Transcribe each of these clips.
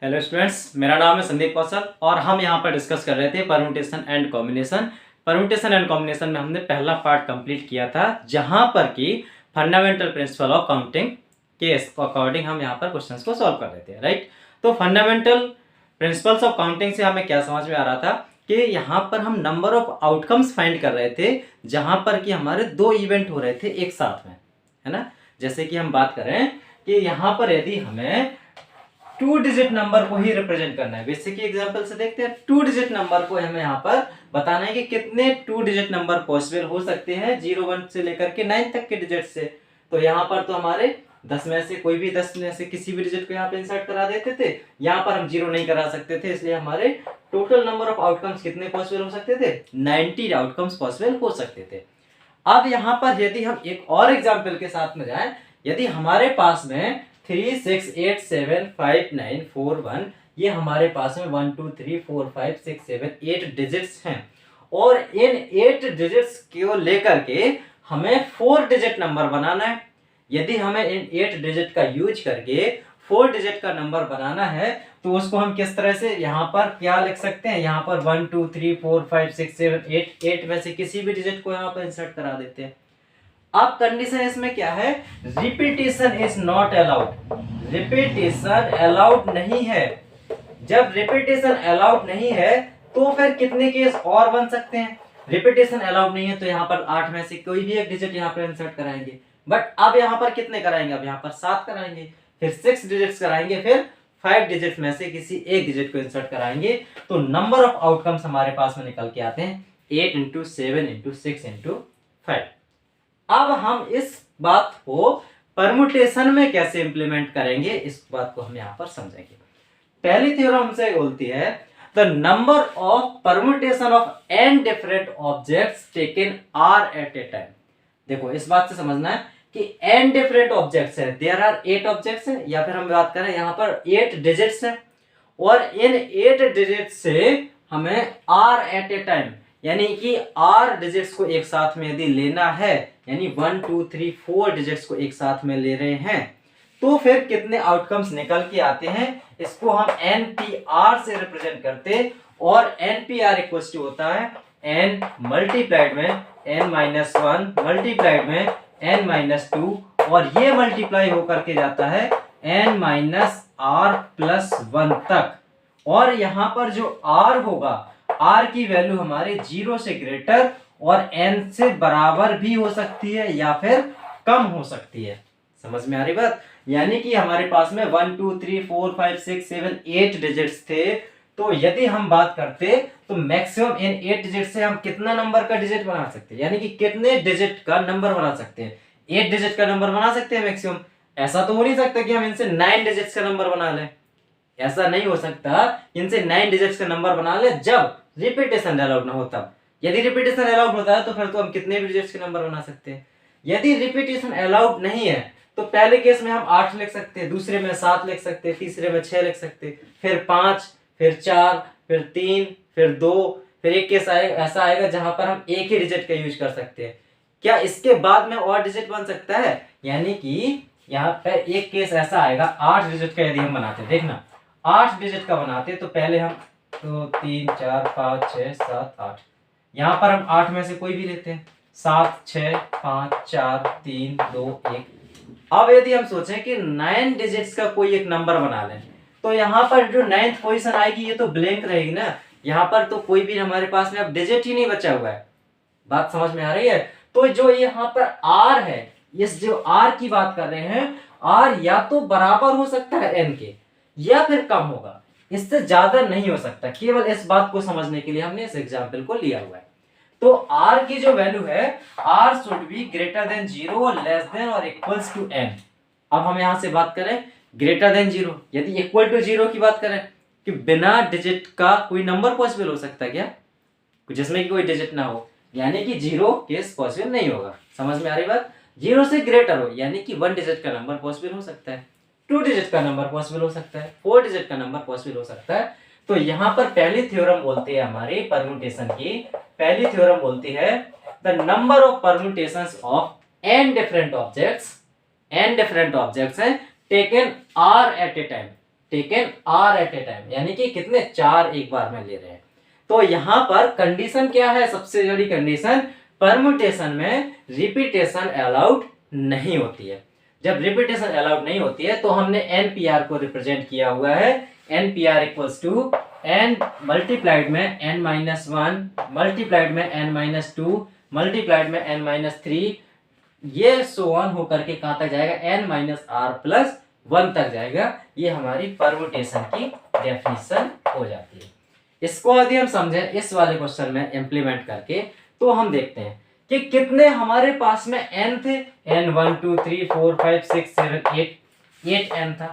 Hello students, मेरा नाम है संदीप कौशल और हम यहाँ पर डिस्कस कर रहे थे permutation and combination. Permutation and combination में हमने पहला पार्ट कंप्लीट किया था, जहाँ पर कि फंडामेंटल प्रिंसिपल ऑफ काउंटिंग के अकॉर्डिंग हम यहाँ पर क्वेश्चंस को सॉल्व कर रहे थे, राइट। तो फंडामेंटल प्रिंसिपल्स ऑफ काउंटिंग से हमें क्या समझ में आ रहा था कि यहाँ पर हम नंबर ऑफ आउटकम्स फाइंड कर रहे थे, जहाँ पर कि हमारे दो इवेंट हो रहे थे एक साथ में, है ना। जैसे कि हम बात करें कि यहाँ पर यदि हमें 2 डिजिट नंबर को ही रिप्रेजेंट करना है, बेसिक एग्जांपल से देखते हैं। 2 डिजिट नंबर को हमें यहाँ पर बताना है कि कितने 2 डिजिट नंबर पॉसिबल हो सकते हैं 0 1 से लेकर के 9 तक के डिजिट से। तो यहाँ पर तो हमारे 10 में से कोई भी 10 में से किसी भी डिजिट को यहाँ पे इंसर्ट करा देते थे। यहाँ पर हम 0 नहीं करा सकते थे, इसलिए हमारे टोटल नंबर ऑफ आउटकम्स कितने पॉसिबल हो सकते थे? 90 आउटकम्स पॉसिबल हो सकते थे। अब यहाँ पर यदि हम एक और एग्जाम्पल के साथ में जाएं, यदि हमारे पास में 3 6 8 7 5 9 4 1 ये हमारे पास में 1 2 3 4 5 6 7 8 डिजिट्स हैं और इन 8 डिजिट्स को लेकर के हमें 4 डिजिट नंबर बनाना है। यदि हमें इन 8 डिजिट का यूज करके 4 डिजिट का नंबर बनाना है तो उसको हम किस तरह से यहाँ पर क्या लिख सकते हैं? यहाँ पर 1 2 3 4 5 6 7 8 में से किसी भी डिजिट को यहाँ पर इंसर्ट करा देते हैं। अब कंडीशन इसमें क्या है? Repetition is not allowed. Repetition allowed नहीं है। जब रिपीटेशन अलाउड नहीं है तो फिर कितने केस और बन सकते हैं? रिपीटेशन अलाउड नहीं है तो यहाँ पर 8 में से कोई भी एक डिजिट यहाँ पर इंसर्ट कराएंगे, बट अब यहाँ पर कितने कराएंगे? अब यहाँ पर 7 कराएंगे, फिर 6 डिजिट्स कराएंगे, फिर 5 डिजिट में से किसी एक डिजिट को इंसर्ट कराएंगे। तो नंबर ऑफ आउटकम्स हमारे पास में निकल के आते हैं 8 × 7 × 6 × 5। अब हम इस बात को परमुटेशन में कैसे इंप्लीमेंट करेंगे, इस बात को हम यहाँ पर समझेंगे। पहली थ्योरम हमसे बोलती है the number of permutation of n different objects taken r at a time. देखो, इस बात से समझना है कि n डिफरेंट ऑब्जेक्ट्स है, देयर आर 8 ऑब्जेक्ट्स है, या फिर हम बात करें यहाँ पर 8 डिजिट्स है और इन 8 डिजिट से हमें r एट ए टाइम यानी कि r डिजिट्स को एक साथ में यदि लेना है, यानी 1 2 3 4 डिजिट्स को एक साथ में ले रहे हैं, तो फिर कितने आउटकम्स निकल के आते हैं? इसको हम NPR से रिप्रेजेंट करते और NPR इक्वल्स टू होता है n मल्टीप्लाइड में n-1 मल्टीप्लाइड में n-2 और ये मल्टीप्लाई होकर के जाता है n-r+1 तक। और यहाँ पर जो r होगा, r की वैल्यू हमारे 0 से ग्रेटर और n से बराबर भी हो सकती है या फिर कम हो सकती है। समझ में आ रही बात? यानी कि हमारे पास में 1 2 3 4 5 6 7 8 डिजिट्स थे, तो यदि हम बात करते तो मैक्सिमम इन 8 डिजिट से हम कितना नंबर का डिजिट बना सकते हैं, यानी कि कितने डिजिट का नंबर बना सकते हैं? 8 डिजिट का नंबर बना सकते हैं मैक्सिमम। ऐसा तो हो नहीं सकता कि हम इनसे 9 डिजिट्स का नंबर बना लें। ऐसा नहीं हो सकता इनसे 9 डिजिट्स का नंबर बना ले जब रिपीटेशन अलाउड ना हो तब। यदि रिपीटेशन अलाउड होता है तो फिर तो हम कितने भी डिजिट्स के नंबर बना सकते हैं। यदि रिपीटेशन अलाउड नहीं है तो पहले केस में हम 8 लिख सकते हैं, दूसरे में 7 लिख सकते हैं, तीसरे में 6 लिख सकते हैं, फिर 5, फिर 4, फिर 3, फिर 2, फिर एक केस ऐसा आएगा जहां पर हम एक ही डिजिट का यूज कर सकते हैं। क्या इसके बाद में और डिजिट बन सकता है? यानी कि यहाँ पर एक केस ऐसा आएगा 8 डिजिट का यदि हम बनाते, देखना 8 डिजिट का बनाते तो पहले हम 2 3 4 5 6 7 8, यहाँ पर हम 8 में से कोई भी लेते हैं, 7 6 5 4 3 2 1। अब यदि हम सोचें कि 9 डिजिट्स का कोई एक नंबर बना लें, तो यहाँ पर जो 9th पोजीशन आएगी ये तो ब्लैंक रहेगी ना, यहाँ पर तो कोई भी हमारे पास में अब डिजिट ही नहीं बचा हुआ है। बात समझ में आ रही है? तो जो यहाँ पर r है, इस जो r की बात कर रहे हैं, r या तो बराबर हो सकता है n के या फिर कम होगा, इससे ज्यादा नहीं हो सकता। केवल इस बात को समझने के लिए हमने इस एग्जाम्पल को लिया हुआ है। तो r की जो वैल्यू है, r should be greater than 0 less than और इक्वल्स टू n। अब हम यहां से बात करें ग्रेटर देन 0, यदि इक्वल टू 0 की बात करें कि बिना डिजिट का कोई नंबर पॉसिबल हो सकता है क्या? जिसमें कि कोई डिजिट ना हो, यानी कि 0 केस पॉसिबल नहीं होगा। समझ में आ रही बात? 0 से ग्रेटर हो यानी कि 1 डिजिट का नंबर पॉसिबल हो सकता है, 2 डिजिट का नंबर पॉसिबल हो सकता है, 4 डिजिट का नंबर पॉसिबल हो सकता है। तो यहाँ पर पहली थ्योरम बोलती है हमारी परम्यूटेशन की, पहली थ्योरम बोलती है the number of permutations of n different objects हैं taken r at a time. Taken r at a time, यानी कि कितने, 4 एक बार में ले रहे हैं। तो यहाँ पर कंडीशन क्या है, सबसे बड़ी कंडीशन, परमुटेशन में रिपीटेशन अलाउड नहीं होती है। जब रिपीटेशन अलाउड नहीं होती है तो हमने एनपीआर को रिप्रेजेंट किया हुआ है, NPR equals to n multiplied में n-1 मल्टीप्लाइड में n-2 मल्टीप्लाइड में n-3, ये सो ऑन होकर के कहां तक जाएगा, n-r+1 तक जाएगा। ये हमारी परमुटेशन की डेफिनेशन हो जाती है। इसको यदि हम समझें इस वाले क्वेश्चन में इंप्लीमेंट करके, तो हम देखते हैं कि कितने हमारे पास में n थे, n 1 2 3 4 5 6 7 8 n था,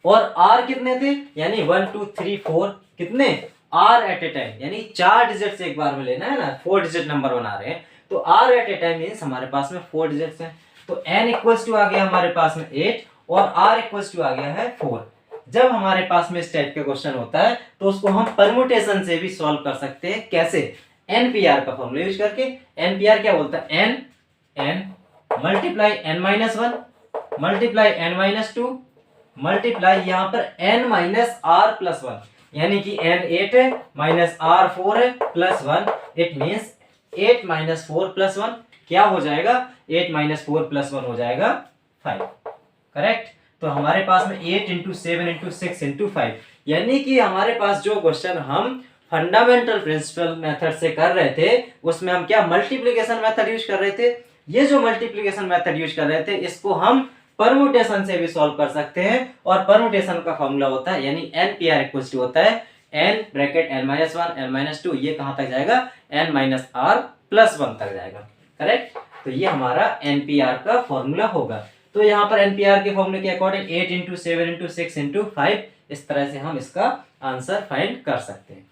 और r कितने थे, यानी 1 2 3 4 कितने, r एट ए टाइम, यानी 4 डिजिट से एक बार में लेना है ना, 4 डिजिट नंबर बना रहे हैं, तो r at a time means हमारे पास में 4 डिजिट्स हैं। तो n इक्वल्स टू आ गया हमारे पास में 8 और r इक्वल्स टू आ गया है 4। जब हमारे पास में इस टाइप का क्वेश्चन होता है तो उसको हम परमुटेशन से भी सॉल्व कर सकते हैं। कैसे, एनपीआर का फॉर्मूला यूज करके। एनपीआर क्या बोलता है, n multiply n-1 multiply n-2 multiply यहाँ पर n-r+1, यानी कि n 8 है माइनस r 4 है प्लस 1, इट मीन्स 8 - 4 + 1 क्या हो जाएगा, 8 - 4 + 1 हो जाएगा 5, करेक्ट। तो हमारे पास में 8 × 7 × 6 × 5, यानी कि हमारे पास जो क्वेश्चन हम फंडामेंटल प्रिंसिपल मेथड से कर रहे थे उसमें हम क्या मल्टीप्लिकेशन मेथड यूज कर रहे थे। ये जो मल्टीप्लिकेशन मेथड यूज कर रहे थे इसको हम परमुटेशन से भी सॉल्व कर सकते हैं, और परमुटेशन का फॉर्मूला होता है, यानी एनपीआर इक्वल्स टू होता है n ब्रैकेट n-1 n-2, ये कहां तक जाएगा, n-r+1 तक जाएगा, करेक्ट। तो ये हमारा एनपीआर का फॉर्मूला होगा। तो यहाँ पर एनपीआर के फॉर्मूले के अकॉर्डिंग 8 × 7 × 6 × 5, इस तरह से हम इसका आंसर फाइंड कर सकते हैं।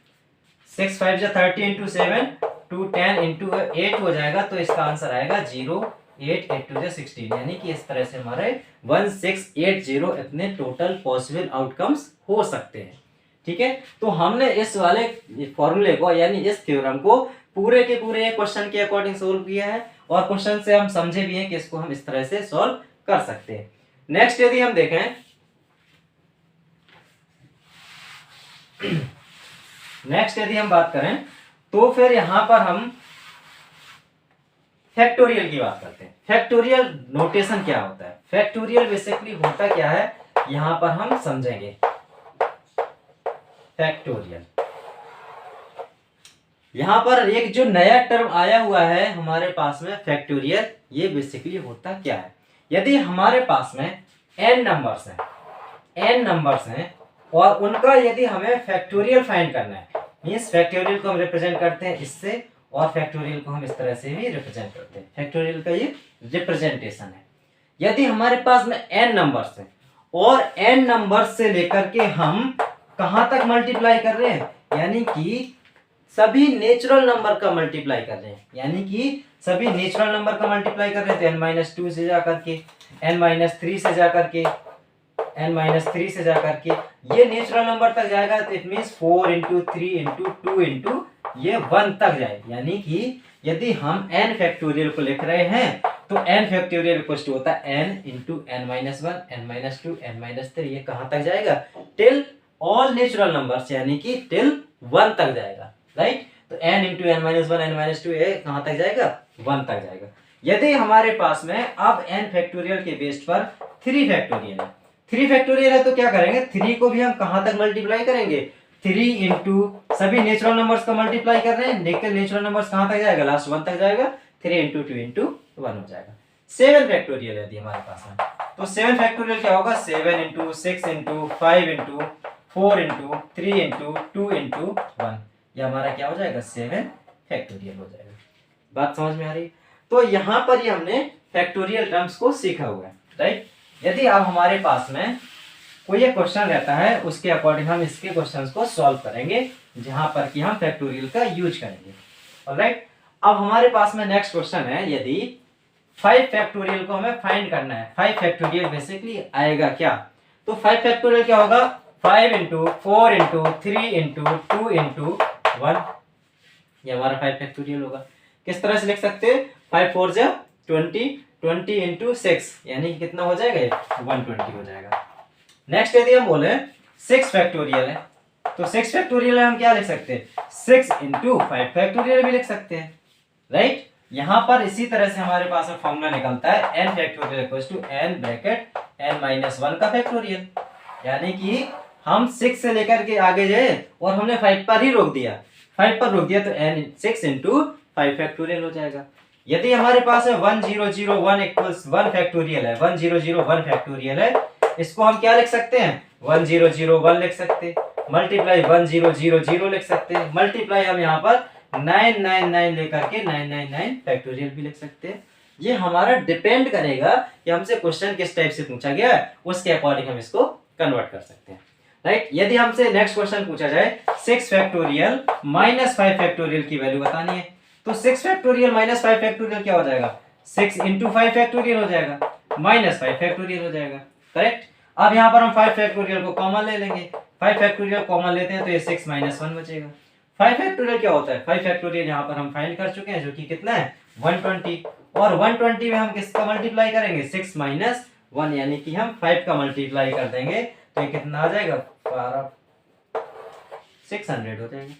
6 5 30 × 7 2 10 × 8 हो जाएगा, तो इसका आंसर आएगा 0 8 8 2 16, यानी कि इस तरह से हमारे 1680 इतने टोटल पॉसिबल आउटकम्स हो सकते हैं, ठीक है। तो हमने इस वाले फॉर्मूले को, यानी इस थ्योरम को पूरे के पूरे क्वेश्चन के अकॉर्डिंग सोल्व किया है, और क्वेश्चन से हम समझे भी हैं कि इसको हम इस तरह से सॉल्व कर सकते हैं। नेक्स्ट यदि हम देखें, नेक्स्ट यदि हम बात करें तो फिर यहां पर हम फैक्टोरियल की बात करते हैं। फैक्टोरियल नोटेशन क्या होता है, फैक्टोरियल बेसिकली होता क्या है, यहां पर हम समझेंगे। फैक्टोरियल, यहां पर एक जो नया टर्म आया हुआ है हमारे पास में फैक्टोरियल, ये बेसिकली होता क्या है। यदि हमारे पास में n नंबर्स हैं और उनका यदि हमें फैक्टोरियल फाइंड करना है, मींस फैक्टोरियल को हम रिप्रेजेंट करते हैं इससे, और फैक्टोरियल को हम इस तरह से भी रिप्रेजेंट करते हैं। फैक्टोरियल का ये रिप्रेजेंटेशन है। यदि हमारे पास में n नंबर्स हैं और n नंबर्स से लेकर के हम कहां तक मल्टीप्लाई कर रहे हैं, यानी कि सभी नेचुरल नंबर का मल्टीप्लाई कर रहे हैं, यानी कि सभी नेचुरल नंबर का मल्टीप्लाई कर रहे हैं, तो n-2 से जाकर के, n-3 से जाकर के, n-3 से जाकर के ये नेचुरल नंबर तक जाएगा, तो इट मींस 4 × 3 × 2 × ये 1 तक जाए। यानी कि यदि हम n फैक्टोरियल को लिख रहे हैं तो n फैक्टोरियल इक्वल टू होता है n × n-1 n-2 n-3, ये कहां तक जाएगा, टिल ऑल नेचुरल नंबर्स, यानी कि टिल 1 तक जाएगा, राइट। तो n × n-1 n-2 ये कहां तक जाएगा, 1 तक जाएगा। यदि हमारे पास में अब n फैक्टोरियल के बेस पर 3 फैक्टोरियल है, 3 फैक्टोरियल है, तो क्या करेंगे, 3 को भी हम कहां तक मल्टीप्लाई करेंगे, 3 × सभी नेचुरल नंबर्स का मल्टीप्लाई कर रहे हैं, देखते नेचुरल नंबर्स कहां तक जाएगा, लास्ट 1 तक जाएगा, 3 × 2 × 1 हो जाएगा। 7 फैक्टोरियल यदि हमारे पास है तो 7 फैक्टोरियल क्या होगा, 7 × 6 × 5 × 4 × 3 × 2 × 1, ये हमारा क्या हो जाएगा, 7 फैक्टोरियल हो जाएगा। बात समझ में आ रही है। तो यहाँ पर ही हमने फैक्टोरियल टर्म्स को सीखा हुआ है, राइट। यदि अब हमारे पास में कोई एक क्वेश्चन रहता है, उसके अकॉर्डिंग हम इसके क्वेश्चंस को सॉल्व करेंगे, जहां पर कि हम फैक्टोरियल का यूज करेंगे, ऑलराइट। अब हमारे पास में नेक्स्ट क्वेश्चन है, यदि 5 फैक्टोरियल को हमें फाइंड करना है। 5 फैक्टोरियल बेसिकली आएगा क्या, तो 5 फैक्टोरियल क्या होगा, 5 × 4 × 3 × 2 × 1, ये हमारा 5 फैक्टोरियल होगा। किस तरह से लिख सकते हैं, 5 4 20 20 × 6, यानी कि कितना हो जाएगा, 120 हो जाएगा। नेक्स्ट यदि हम बोले 6 फैक्टोरियल है, तो 6 फैक्टोरियल हम क्या लिख सकते हैं, 6 इंटू 5 फैक्टोरियल भी लिख सकते हैं, राइट। यहां पर इसी तरह से हमारे पास में फॉर्मूला निकलता है n factorial equals to n bracket n minus 1 का फैक्टोरियल, यानी कि हम 6 से लेकर के आगे जाए और हमने 5 पर ही रोक दिया, 5 पर रोक दिया तो n 6 इंटू 5 फैक्टोरियल हो जाएगा। यदि हमारे पास है 1001 इक्वल्स 1 फैक्टोरियल है, 1001 फैक्टोरियल है, इसको हम क्या लिख सकते हैं, 1001 लिख सकते हैं, मल्टीप्लाई 1000 लिख सकते हैं, मल्टीप्लाई हम यहाँ पर 999 लेकर के 999 फैक्टोरियल भी लिख सकते हैं। ये हमारा डिपेंड करेगा कि हमसे क्वेश्चन किस टाइप से पूछा गया है, उसके अकॉर्डिंग हम इसको कन्वर्ट कर सकते हैं, राइट। यदि हमसे नेक्स्ट क्वेश्चन पूछा जाए 6 फैक्टोरियल माइनस 5 फैक्टोरियल की वैल्यू बतानी है, तो 6 फैक्टोरियल माइनस 5 फैक्टोरियल क्या हो जाएगा, 6 इंटू 5 फैक्टोरियल हो जाएगा, माइनस 5 फैक्टोरियल हो जाएगा, करेक्ट। अब यहाँ पर हम 5 फैक्टोरियल को कॉमन ले लेंगे, 5 फैक्टोरियल कॉमन लेते हैं तो ये 6 माइनस 1 बचेगा। 5 फैक्टोरियल क्या होता है, 5 फैक्टोरियल यहाँ पर हम फाइंड कर चुके हैं, जो कि कितना है 120, और 120 में हम किसका मल्टीप्लाई करेंगे, 6 माइनस 1, यानी कि हम 5 का मल्टीप्लाई कर देंगे तो ये कितना आ जाएगा 600 हो जाएगा,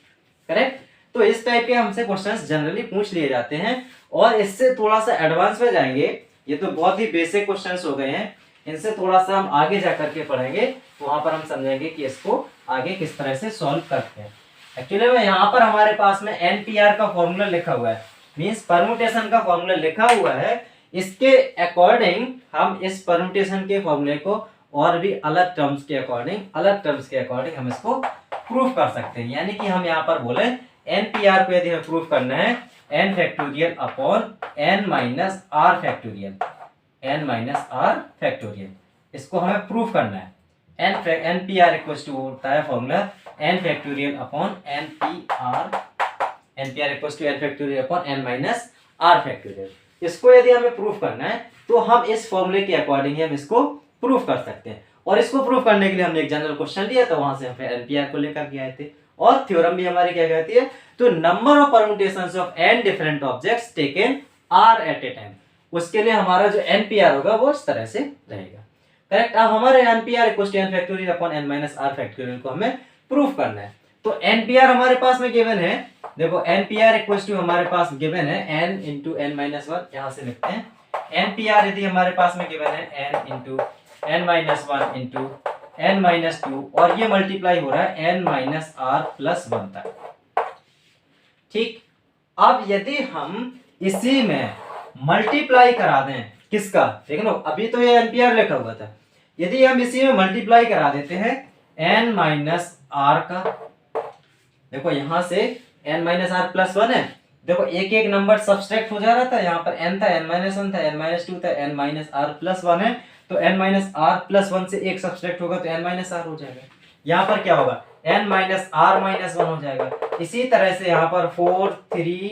करेक्ट। तो इस टाइप के हमसे क्वेश्चंस जनरली पूछ लिए जाते हैं, और इससे थोड़ा सा एडवांस में जाएंगे, ये तो बहुत ही बेसिक क्वेश्चंस हो गए हैं, इनसे थोड़ा सा हम आगे जा करके पढ़ेंगे, तो वहां पर हम समझेंगे कि इसको आगे किस तरह से सॉल्व करते हैं। एक्चुअली में यहाँ पर हमारे पास में NPR का फॉर्मूला लिखा हुआ है, मींस परम्यूटेशन का फॉर्मूला लिखा हुआ है, इसके अकॉर्डिंग हम इस परम्यूटेशन के फॉर्मूले को और भी अलग टर्म्स के अकॉर्डिंग हम इसको प्रूफ कर सकते हैं। यानी कि हम यहाँ पर बोले NPR को यदि हमें प्रूफ करना है n factorial upon n minus r factorial, इसको हमें प्रूफ करना है। NPR इक्वल्स टू होता है formula n factorial upon NPR equals to n factorial upon n minus r factorial. इसको यदि हमें प्रूफ करना है तो हम इस फॉर्मूले के अकॉर्डिंग ही हम इसको प्रूफ कर सकते हैं, और इसको प्रूफ करने के लिए हमने एक जनरल क्वेश्चन लिया था, वहां से हम NPR को लेकर के आए थे, और थ्योरम भी हमारी क्या कहती है, तो number of permutations of n different objects taken r at a time, उसके लिए हमारा जो NPR होगा वो इस तरह से रहेगा, करेक्ट। अब हमारे NPR equals to n factorial upon n minus r factorial को हमें प्रूफ करना है। तो NPR हमारे पास में गिवन है, देखो NPR इक्वल्स टू हमारे पास गिवन है n इंटू n माइनस 1, यहाँ से लिखते हैं NPR यदि हमारे पास में गिवन है n into n minus 1 into n minus 2, और ये मल्टीप्लाई हो रहा है n माइनस r प्लस 1 तक, ठीक। अब यदि हम इसी में मल्टीप्लाई करा दें किसका, देखो ना अभी तो ये NPR लिखा हुआ था, यदि हम इसी में मल्टीप्लाई करा देते हैं n माइनस r का, देखो यहां से n माइनस r प्लस 1 है, देखो एक एक नंबर सब्सट्रैक्ट हो जा रहा था, यहाँ पर n था, n माइनस 1 था, n माइनस 2 था, n माइनस r प्लस 1 है, तो n माइनस r प्लस 1 से एक सब्सट्रैक्ट होगा तो n माइनस r हो जाएगा, यहाँ पर क्या होगा n माइनस r माइनस 1 हो जाएगा। इसी तरह से यहाँ पर 4 3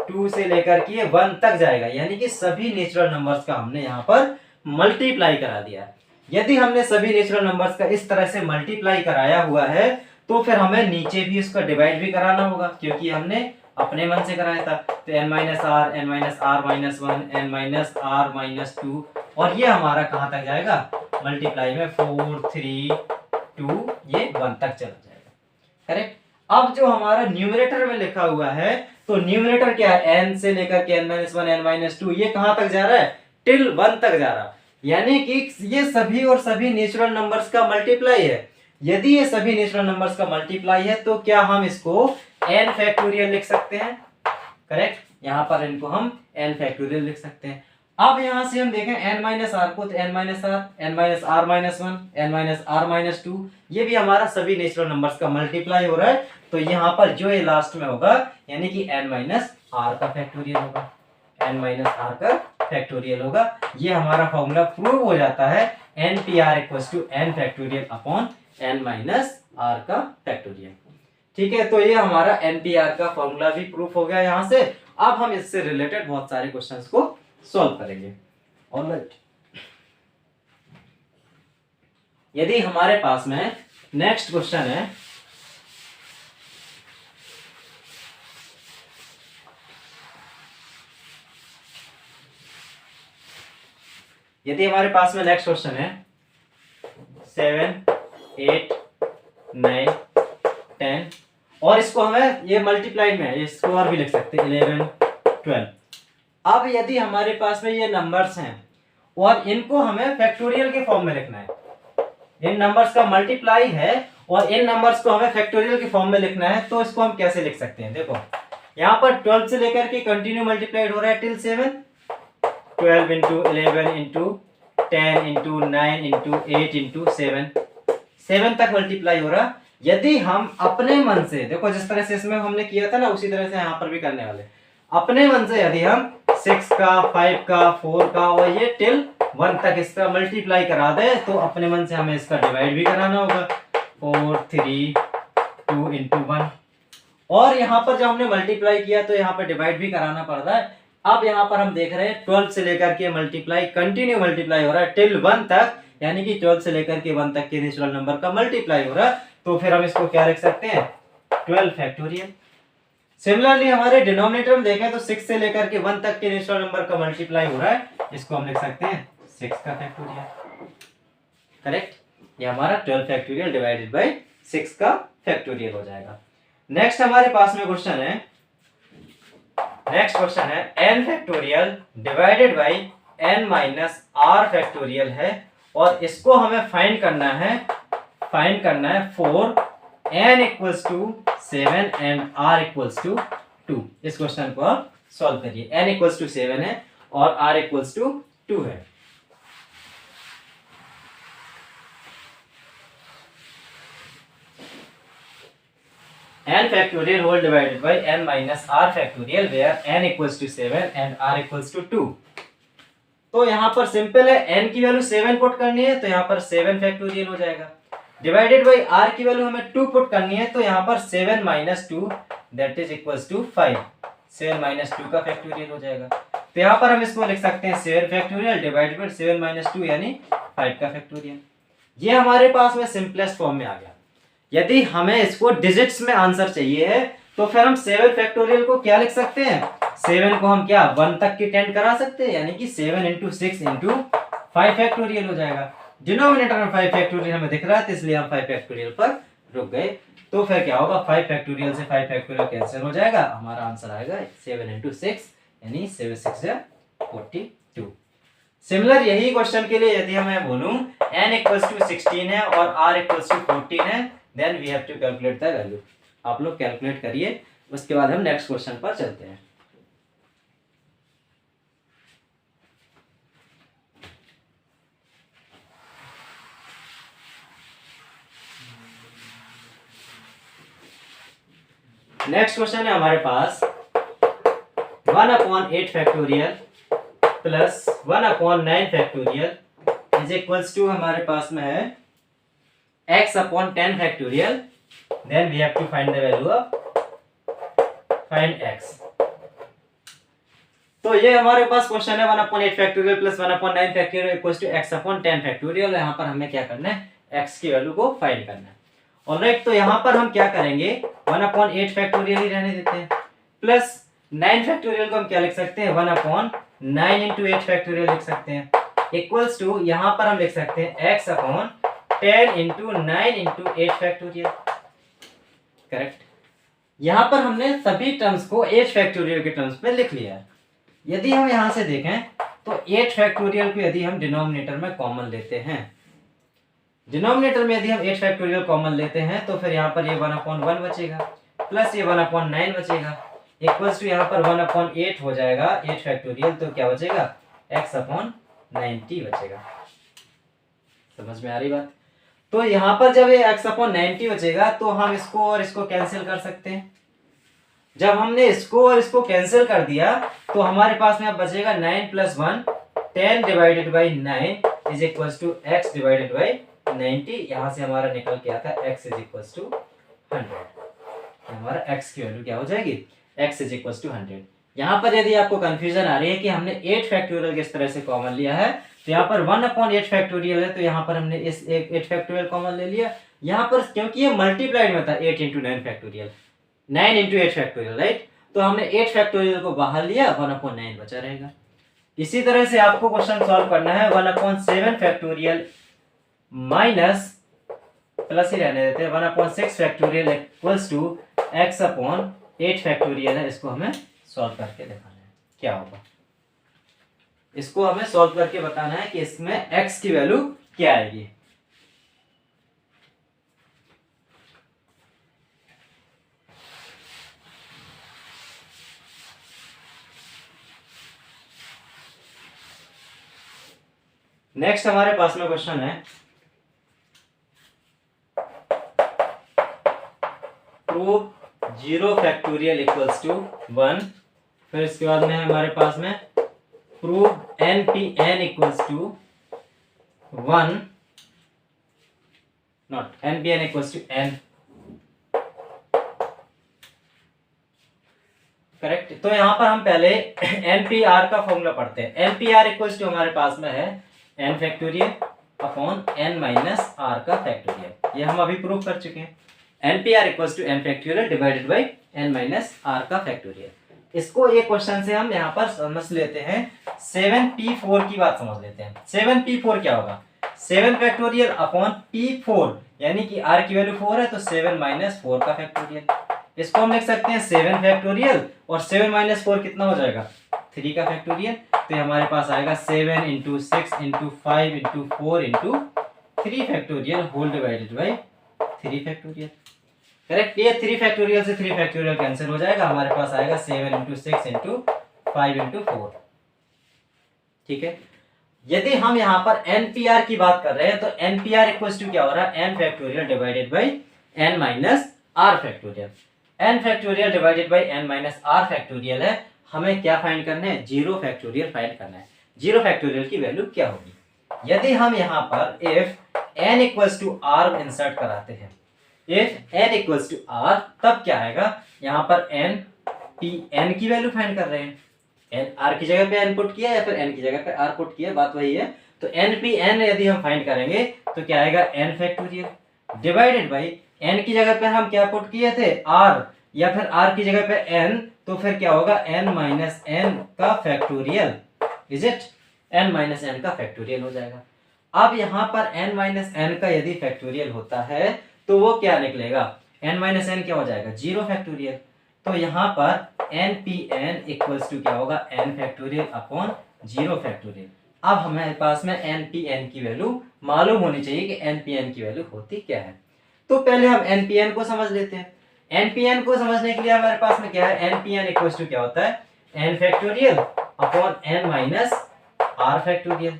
2 से लेकर के 1 तक जाएगा, यानी कि सभी नेचुरल नंबर्स का हमने यहाँ पर मल्टीप्लाई करा दिया है। यदि हमने सभी नेचुरल नंबर्स का इस तरह से मल्टीप्लाई कराया हुआ है तो फिर हमें नीचे भी उसका डिवाइड भी कराना होगा, क्योंकि हमने अपने मन से कराया था, तो n minus r minus 1 n minus r minus 2, और ये हमारा कहाँ तक जाएगा, मल्टीप्लाई में 4 3 2 ये 1 तक चला जाएगा, करेक्ट। अब जो हमारा न्यूमरेटर में लिखा हुआ है, तो न्यूमरेटर क्या है, n से लेकर के n माइनस 1 n माइनस 2, ये कहाँ तक जा रहा है, टिल 1 तक जा रहा है, यानी कि ये सभी और सभी नेचुरल नंबर्स का मल्टीप्लाई है। यदि ये सभी नेचुरल नंबर्स का मल्टीप्लाई है तो क्या हम इसको n फैक्टोरियल लिख सकते हैं, करेक्ट। यहाँ पर इनको हम n फैक्टोरियल लिख सकते हैं। अब यहाँ से हम देखें n माइनस r को, तो n minus r minus 1 n minus r minus 2, ये भी हमारा सभी नेचुरल नंबर्स का मल्टीप्लाई हो रहा है, तो यहाँ पर जो ये लास्ट में होगा यानी कि n माइनस r का फैक्टोरियल होगा, n माइनस r का फैक्टोरियल होगा। ये हमारा फॉर्मूला प्रूव हो जाता है NPR equals to n factorial upon n minus r का फैक्टोरियल, ठीक है। तो ये हमारा NPR का फॉर्मूला भी प्रूफ हो गया यहाँ से। अब हम इससे रिलेटेड बहुत सारे क्वेश्चंस को सॉल्व करेंगे, ऑलराइट। यदि हमारे पास में नेक्स्ट क्वेश्चन है, यदि हमारे पास में नेक्स्ट क्वेश्चन है 7, 8, 9, 10 और इसको हमें ये मल्टीप्लाइड में है, इसको और भी लिख सकते हैं 11, 12। अब यदि हमारे पास में ये नंबर्स हैं और इनको हमें फैक्टोरियल के फॉर्म में लिखना है, इन नंबर्स का मल्टीप्लाई है और इन नंबर्स को हमें फैक्टोरियल के फॉर्म में लिखना है, तो इसको हम कैसे लिख सकते हैं? देखो यहाँ पर 12 से लेकर के कंटिन्यू मल्टीप्लाइड हो रहा है till 7, 12 into 11 into 10 into 9 into 8 into 7 तक मल्टीप्लाई हो रहा। यदि हम अपने मन से, देखो जिस तरह से इसमें हमने किया था ना, उसी तरह से यहाँ पर भी करने वाले। अपने मन से यदि हम 6 का, 5 का, 4 का और ये टिल 1 तक इसका मल्टीप्लाई करा दे, तो अपने मन से हमें इसका डिवाइड भी कराना होगा। 4, 3, 2 इंटू 1। और यहाँ पर जब हमने मल्टीप्लाई किया तो यहाँ पर डिवाइड भी कराना पड़ रहा है। अब यहाँ पर हम देख रहे हैं 12 से लेकर के मल्टीप्लाई, कंटिन्यू मल्टीप्लाई हो रहा है टिल 1 तक, यानी कि 12 से लेकर के 1 तक के नेचुरल नंबर का मल्टीप्लाई हो रहा है। तो फिर हम इसको क्या लिख सकते हैं? 12 फैक्टोरियल। सिमिलरली हमारे डिनोमिनेटर में देखें तो 6 से लेकर के 1 तक के नेचुरल नंबर का मल्टीप्लाई हो रहा है, इसको हम लिख सकते हैं 6 का फैक्टोरियल। करेक्ट? ये हमारा 12 फैक्टोरियल डिवाइडेड बाय 6 का फैक्टोरियल हो जाएगा। नेक्स्ट हमारे पास में क्वेश्चन है, नेक्स्ट क्वेश्चन है n factorial divided by n minus r factorial है और इसको हमें फाइंड करना है for n equals to 7 and r equals to 2। इस क्वेश्चन को आप सॉल्व करिए। n इक्वल्स टू 7 है और r इक्वल्स टू 2 है। n factorial whole divided by n minus r factorial where n equals to 7 and r equals to 2। तो यहाँ पर सिंपल है, n की वैल्यू 7 पुट करनी है तो यहाँ पर 7 फैक्टोरियल हो जाएगा। डिवाइडेड बाई r की वैल्यू हमें 2 पुट करनी है तो यहाँ पर 7 minus 2 that is equals to 5। 7 minus 2 का फैक्टोरियल हो जाएगा। तो यहाँ पर हम इसको लिख सकते हैं 7 फैक्टोरियल डिवाइडेड बाई 7 माइनस 2 यानी 5 का फैक्टोरियल। ये हमारे पास में सिंपलेस्ट फॉर्म में आ गया। यदि हमें इसको डिजिट्स में आंसर चाहिए है तो फिर हम 7 फैक्टोरियल को क्या लिख सकते हैं? 7 को हम क्या 1 तक की टेंड करा सकते हैं, यानी कि 7 इंटू 6 इंटू 5 फैक्टोरियल हो जाएगा। डिनोमिनेटर में 5 फैक्टोरियल हमें दिख रहा है तो इसलिए हम 5 फैक्टोरियल पर रुक गए। तो फिर क्या होगा? 5 फैक्टोरियल से 5 फैक्टोरियल कैंसिल हो जाएगा, हमारा आंसर आएगा 7 इंटू 6 यानी 7 6 42। सिमिलर यही क्वेश्चन के लिए यदि मैं बोलूं n इक्वल्स टू 16 है और r इक्वल्स टू 14 है, then we have to calculate the value. आप लोग कैलकुलेट करिए, उसके बाद हम नेक्स्ट क्वेश्चन पर चलते हैं। नेक्स्ट क्वेश्चन है हमारे पास 1/8 factorial plus 1/9 factorial is equals to हमारे पास में है x/10 factorial. Then we have to find the value of find x। तो ये हमारे पास क्वेश्चन है 1/8 factorial plus 1/9 factorial equals to x/10 factorial. यहाँ पर हमें क्या करना है? x की वैल्यू को फाइंड करना है। ऑलराइट, तो यहाँ पर हम क्या करेंगे? 1/8 फैक्टोरियल ही रहने देते हैं, प्लस 9 फैक्टोरियल को हम क्या लिख सकते हैं? 1/9 इंटू 8 फैक्टोरियल लिख सकते हैं, इक्वल्स टू यहाँ पर हम लिख सकते हैं x/10 into 9 into 8 factorial. Correct? यहाँ पर हमने सभी टर्म्स को 8 फैक्टोरियल के टर्म्स में लिख लिया है। यदि हम यहाँ से देखें तो 8 फैक्टोरियल को यदि हम डिनोमिनेटर में कॉमन लेते हैं, डिनोमिनेटर में यदि हम 8 फैक्टोरियल कॉमन लेते हैं तो फिर यहाँ पर ये 1/1 बचेगा प्लस ये 1/9 बचेगा, इक्वल्स टू यहाँ पर 1/8 हो जाएगा 8 फैक्टोरियल, तो क्या बचेगा? x/90 बचेगा। समझ में आ रही बात? तो यहाँ पर जब ये x/90 बचेगा तो हम इसको और इसको कैंसिल कर सकते हैं। जब हमने इसको और इसको कैंसिल कर दिया तो हमारे पास में अब बचेगा 9 + 1 10 divided by 9 is equals to x divided by 90। यहाँ से हमारा निकल के आता है x इज इक्वल्स टू 100। हमारा x की वैल्यू क्या हो जाएगी? x is equals to 100। यहाँ पर यदि आपको कंफ्यूजन आ रही है कि हमने 8 फैक्टोरियल किस तरह से कॉमन लिया है, तो यहाँ पर 1/8 फैक्टोरियल है तो यहाँ पर हमने इस 8 फैक्टोरियल कॉमन ले लिया। यहाँ पर क्योंकि ये मल्टीप्लाइड में था 8 into 9 factorial, 9 into 8 factorial, right? तो हमने 8 फैक्टोरियल को बाहर लिया, 1/9 बचा रहेगा। इसी तरह से आपको क्वेश्चन सॉल्व करना है 1/7 फैक्टोरियल माइनस प्लस ही रहने देते हैं 1/6 factorial equals to x/8 factorial है। इसको हमें सॉल्व करके दिखाना है क्या होगा। इसको हमें सॉल्व करके बताना है कि इसमें x की वैल्यू क्या आएगी। नेक्स्ट हमारे पास में क्वेश्चन है प्रूव 0 फैक्टोरियल इक्वल्स टू 1। फिर इसके बाद में हमारे पास में prove npn equals to 1 not npn equals to n। Correct. तो यहां पर हम पहले npr का फॉर्मूला पढ़ते हैं। npr इक्वल्स टू हमारे पास में है n factorial upon n minus r का फैक्टोरियल। ये हम अभी प्रूव कर चुके हैं। npr equals to n factorial divided by n minus r का फैक्टोरियल। इसको एक क्वेश्चन से हम यहाँ पर समझ लेते हैं। 7p4 की बात समझ लेते हैं। 7p4 क्या होगा? 7 फैक्टोरियल अपॉन p4 यानी कि r की वैल्यू 4 है तो 7 माइनस 4 का फैक्टोरियल। इसको हम लिख सकते हैं 7 फैक्टोरियल और 7 माइनस 4 कितना हो जाएगा? 3 का फैक्टोरियल। तो हमारे पास आएगा 7 into 6 into 5 into 4 into 3 factorial whole divided by 3 factorial. Correct. ये 3 फैक्टोरियल से 3 फैक्टोरियल कैंसिल हो जाएगा। हमारे पास आएगा 7 इंटू 6 इंटू 5 इंटू 4। ठीक है। यदि हम यहाँ पर npr की बात कर रहे हैं तो npr इक्वल्स टू क्या हो रहा है? n factorial divided by n minus r factorial. n factorial divided by n minus r factorial है। हमें क्या फाइंड करना है? 0 फैक्टोरियल फाइंड करना है। 0 फैक्टोरियल की वैल्यू क्या होगी? यदि हम यहाँ पर if n equals to r insert कराते हैं, if n equals to r तब क्या आएगा? यहाँ पर n की वैल्यू फाइंड कर रहे हैं। r की जगह पे n पुट किया या फिर n की जगह पे r पुट किया, बात वही है। तो npn यदि हम फाइंड करेंगे तो क्या आएगा? n factorial divided by n की जगह पे हम क्या पुट किए थे? r, या फिर r की जगह पे n, तो फिर क्या होगा? n माइनस n का factorial. Is it? n minus n का फैक्टोरियल हो जाएगा। अब यहाँ पर n माइनस n का यदि फैक्टोरियल होता है तो वो क्या निकलेगा? n माइनस n क्या हो जाएगा? 0 फैक्टोरियल। तो यहाँ पर npn इक्वल्स टू क्या होगा? n factorial upon 0 factorial. अब हमारे पास में npn की वैल्यू मालूम होनी चाहिए कि npn की वैल्यू होती क्या है। तो पहले हम npn को समझ लेते हैं। npn को समझने के लिए हमारे पास में क्या है? npn इक्वल्स टू क्या होता है? n factorial upon n minus r factorial.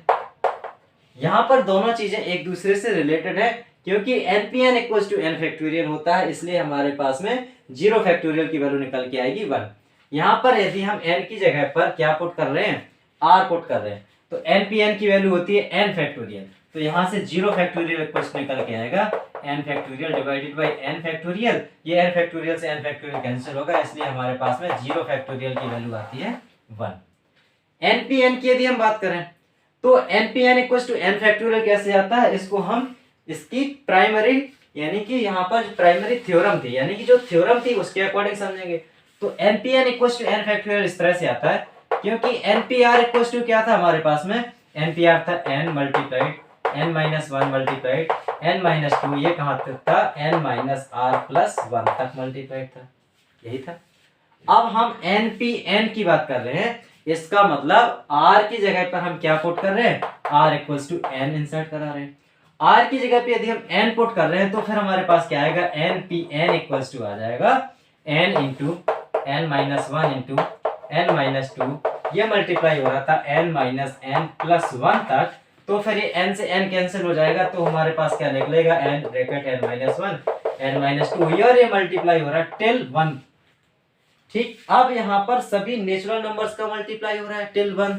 यहाँ पर दोनों चीजें एक दूसरे से रिलेटेड है क्योंकि npn equals to n factorial होता है, इसलिए हमारे पास में 0 फैक्टोरियल की वैल्यू निकल के आएगी 1। यहाँ पर यदि हम n की जगह पर क्या पुट कर रहे हैं? r पुट कर रहे हैं, तो npn की वैल्यू होती है n फैक्टोरियल। तो यहाँ से 0 फैक्टोरियल इक्वल्स निकल के आएगा n factorial divided by n factorial. ये n फैक्टोरियल से n फैक्टोरियल कैंसिल होगा, इसलिए हमारे पास में 0 फैक्टोरियल की वैल्यू आती है 1। npn की यदि हम बात करें तो npn equals to n factorial कैसे आता है? इसको हम इसकी प्राइमरी यानी कि यहाँ पर प्राइमरी थ्योरम थी, यानी कि जो थ्योरम थी उसके अकॉर्डिंग समझेंगे। तो npn equals to n factorial इस तरह से आता है क्योंकि npr इक्वल्स टू क्या था हमारे पास में? npr था n multiplied n minus 1 multiplied n minus 2, ये कहाँ तक था? n माइनस r प्लस 1 तक मल्टीप्लाइड था, यही था। अब हम npn की बात कर रहे हैं, इसका मतलब r की जगह पर हम क्या पुट कर रहे हैं? r equals to n insert करा रहे हैं। r की जगह पे यदि हम n पुट कर रहे हैं तो फिर हमारे पास क्या आएगा? npn इक्वल्स टू आ जाएगा n into n minus 1 into n minus 2, ये मल्टीप्लाई हो रहा था n माइनस n प्लस 1 तक। तो फिर ये n से n कैंसिल हो जाएगा, तो हमारे पास क्या निकलेगा? n bracket n minus 1 n minus 2, और ये मल्टीप्लाई हो रहा है टिल 1। ठीक। अब यहाँ पर सभी नेचुरल नंबर्स का मल्टीप्लाई हो रहा है टिल 1।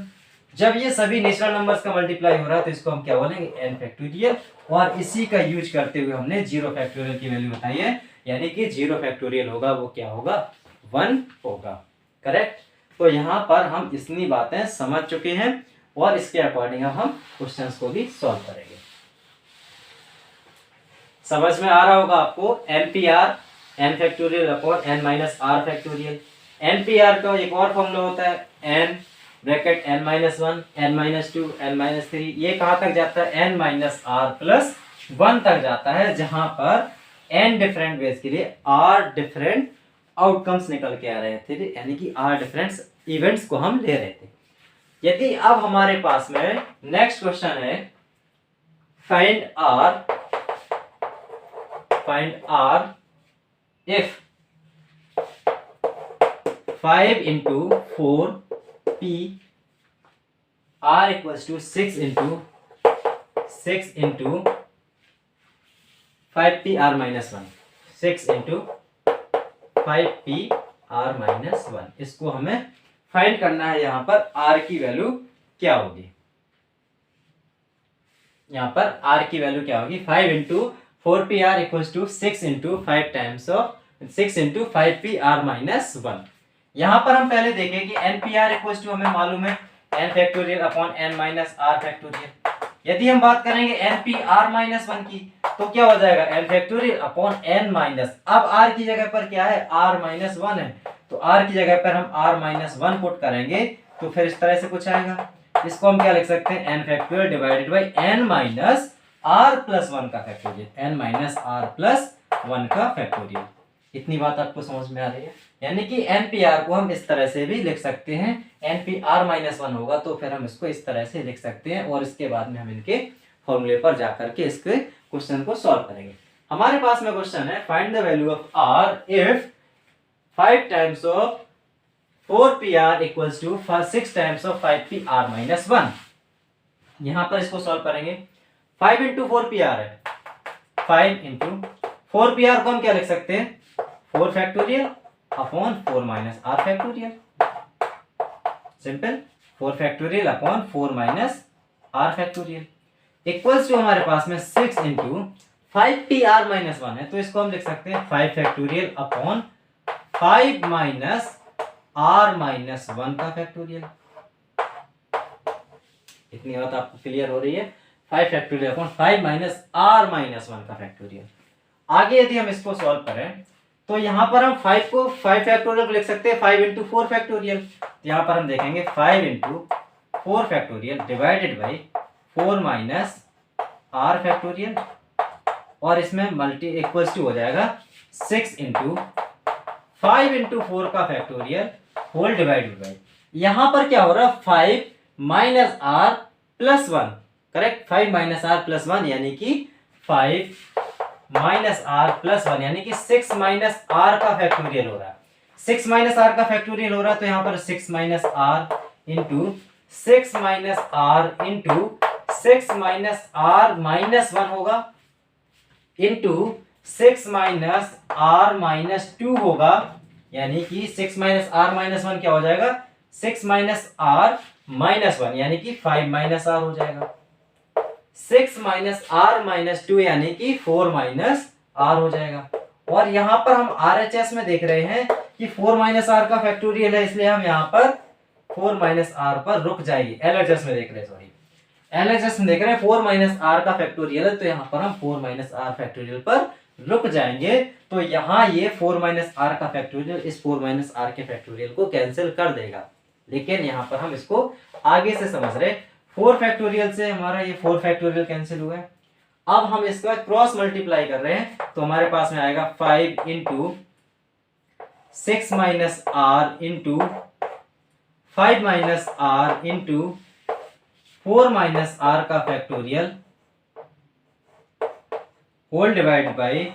जब ये सभी नेचुरल नंबर्स का मल्टीप्लाई हो रहा है तो इसको हम क्या बोलेंगे? n factorial. और इसी का यूज करते हुए हमने 0 फैक्टोरियल की वैल्यू बताई है, यानी कि 0 फैक्टोरियल होगा वो क्या होगा? 1 होगा। करेक्ट। तो यहाँ पर हम इतनी बातें समझ चुके हैं और इसके अकॉर्डिंग हम क्वेश्चंस को भी सॉल्व करेंगे। समझ में आ रहा होगा आपको? npr n factorial upon n minus r factorial. npr का एक और फॉर्मूला होता है n bracket n minus 1 n minus 2 n minus 3, ये कहाँ तक जाता है? n माइनस r प्लस 1 तक जाता है, जहां पर n डिफरेंट वेज के लिए r डिफरेंट आउटकम्स निकल के आ रहे थे, यानी कि r डिफरेंट इवेंट्स को हम ले रहे थे। यदि अब हमारे पास में नेक्स्ट क्वेश्चन है find r if 5 into 4p r equals to 6 into 5p r minus 1, 6 into 5p r minus 1, इसको हमें फाइंड करना है। यहाँ पर r की वैल्यू क्या होगी, यहाँ पर r की वैल्यू क्या होगी, 5 into 4pr equals to 6 into 5 times of 6 into 5pr minus 1। यहाँ पर हम पहले देखें कि npr इक्वल्स टू हमें मालूम है n factorial upon n minus r factorial. यदि हम बात करेंगे npr माइनस 1 की, तो क्या हो जाएगा n factorial upon n minus, अब r की जगह पर क्या है, r माइनस 1 है, तो r की जगह पर हम r माइनस 1 पुट करेंगे तो फिर इस तरह से कुछ आएगा। इसको हम क्या लिख सकते हैं, n factorial divided by n minus r plus 1 का factorial, n minus r plus 1 का फैक्टोरियल। इतनी बात आपको समझ में आ रही है, यानी कि npr को हम इस तरह से भी लिख सकते हैं, npr माइनस 1 होगा तो फिर हम इसको इस तरह से लिख सकते हैं, और इसके बाद में हम इनके फॉर्मूले पर जाकर के इसके क्वेश्चन को सॉल्व करेंगे। हमारे पास में क्वेश्चन है find the value of r if 5 times of 4pr equals to 6 times of 5pr minus 1। यहां पर इसको सॉल्व करेंगे, 5 इंटू 4pr है, 5 इंटू 4pr को हम क्या लिख सकते हैं, 4 factorial upon 4 minus r factorial, simple, 4 factorial upon 4 minus r factorial equals to हमारे पास में 6 इंटू 5pr माइनस 1 है, तो इसको हम लिख सकते हैं 5 factorial upon 5 minus r minus 1 का फैक्टोरियल। इतनी बात आपको क्लियर हो रही है, 5 factorial upon 5 minus r minus 1 का फैक्टोरियल। आगे यदि हम इसको सॉल्व करें तो यहां पर हम 5 फैक्टोरियल को लिख सकते हैं 5 इंटू 4 फैक्टोरियल, यहां पर हम देखेंगे 5 into 4 factorial divided by 4 minus r factorial, और इसमें मल्टी इक्वल्स टू हो जाएगा 6 इंटू 5 इंटू 4 का फैक्टोरियल होल डिवाइडेड बाई, यहां पर क्या हो रहा है 5 minus r plus 1, correct, 5 minus r plus 1 यानी कि 5 माइनस r प्लस 1 यानी कि 6 माइनस r का फैक्टोरियल हो रहा है, 6 माइनस r का फैक्टोरियल हो रहा है, तो यहाँ पर 6 minus r into 6 minus r into 6 minus r minus 1 होगा, इंटू 6 माइनस r माइनस 2 होगा, यानी कि 6 माइनस r माइनस 1 क्या हो जाएगा, 6 माइनस r माइनस 1 यानी कि 5 माइनस r हो जाएगा, 6 माइनस r माइनस 2 यानी कि 4 माइनस r हो जाएगा। और यहाँ पर हम RHS में देख रहे हैं कि 4 माइनस r का फैक्टोरियल है, इसलिए हम यहाँ पर 4 माइनस r पर रुक जाएगी। LHS में देख रहे हैं, सॉरी, LHS में देख रहे हैं 4 माइनस r का फैक्टोरियल है, तो यहाँ पर हम 4 माइनस r फैक्टोरियल पर रुक जाएंगे, तो यहाँ ये 4 माइनस r का फैक्टोरियल इस 4 माइनस r के फैक्टोरियल को कैंसिल कर देगा, लेकिन यहाँ पर हम इसको आगे से समझ रहे, 4 फैक्टोरियल से हमारा ये 4 फैक्टोरियल कैंसिल हुआ है। अब हम इसका क्रॉस मल्टीप्लाई कर रहे हैं, तो हमारे पास में आएगा 5 into 6 minus r into 5 minus r into 4 minus r का factorial whole divided by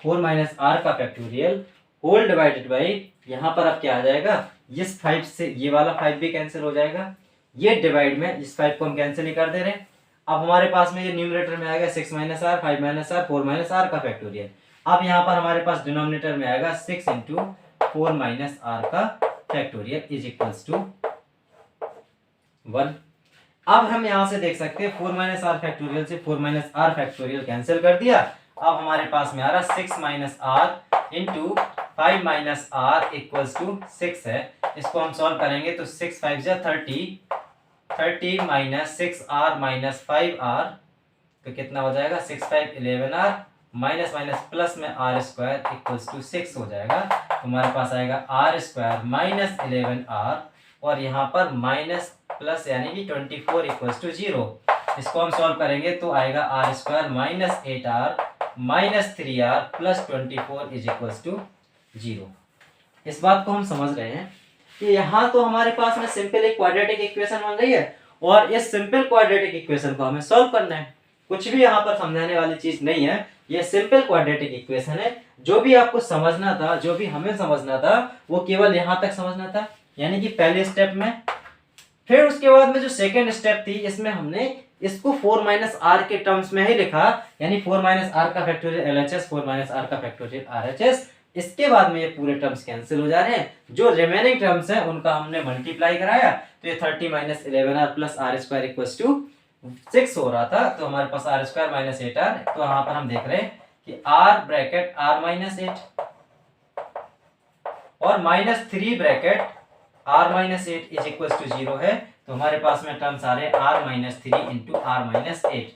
4 minus r का फैक्टोरियल होल डिवाइडेड बाई, यहाँ पर अब क्या आ जाएगा, इस 5 से ये वाला 5 भी कैंसिल हो जाएगा, ये डिवाइड में इस 5 को हम कैंसिल ही कर दे रहे हैं। अब हमारे पास में ये न्यूमरेटर में आएगा 6 minus r 5 minus r 4 minus r का फैक्टोरियल। अब यहाँ पर हमारे पास डिनोमिनेटर में आएगा 6 इंटू 4 माइनस r का फैक्टोरियल इज इक्वल्स टू 1। अब हम यहाँ से देख सकते हैं 4 माइनस r फैक्टोरियल से 4 माइनस r फैक्टोरियल कैंसिल कर दिया। अब हमारे पास में आ रहा 6 minus r into 5 minus r equals to 6 है। इसको हम सॉल्व करेंगे तो 6 5 जा 30 माइनस 6r माइनस 5r, तो कितना हो जाएगा 6 5 11r माइनस माइनस प्लस में r स्क्वायर इक्वल्स टू 6 हो जाएगा। तो हमारे पास आएगा r स्क्वायर माइनस 11r और यहाँ पर माइनस प्लस यानी कि 24 इक्वल्स टू 0। इसको हम सॉल्व करेंगे तो आएगा r square minus 8r minus 3r plus 24 is equal to 0। इस बात को हम समझ रहे हैं कि यहाँ तो हमारे पास में सिंपल एक क्वाड्रेटिक इक्वेशन बन रही है और इस सिंपल क्वाड्रेटिक इक्वेशन को हमें सॉल्व करना है। कुछ भी यहाँ पर समझाने वाली चीज नहीं है, ये सिंपल क्वाड्रेटिक इक्वेशन है। जो भी आपको समझना था, जो भी हमें समझना था, वो केवल यहाँ तक समझना था, यानी कि पहले स्टेप में। फिर उसके बाद में जो सेकेंड स्टेप थी, इसमें हमने इसको 4 माइनस आर के टर्म्स में ही लिखा, यानी 4 माइनस आर का फैक्टोरियल LHS, 4 माइनस आर का फैक्टोरियल RHS। इसके बाद में ये पूरे टर्म्स कैंसिल हो जा रहे हैं, जो रिमेनिंग टर्म्स हैं उनका हमने मल्टीप्लाई कराया, तो ये 30 minus 11r plus r square equals to 6 हो रहा था। तो हमारे पास आर स्क्वायर माइनस 8r, तो यहाँ पर हम देख रहे हैं कि r ब्रैकेट r माइनस 8 और minus 3 bracket r minus 8 is equal to 0 है। तो हमारे पास में टर्म्स आ रहे हैं r minus 3 into r minus 8,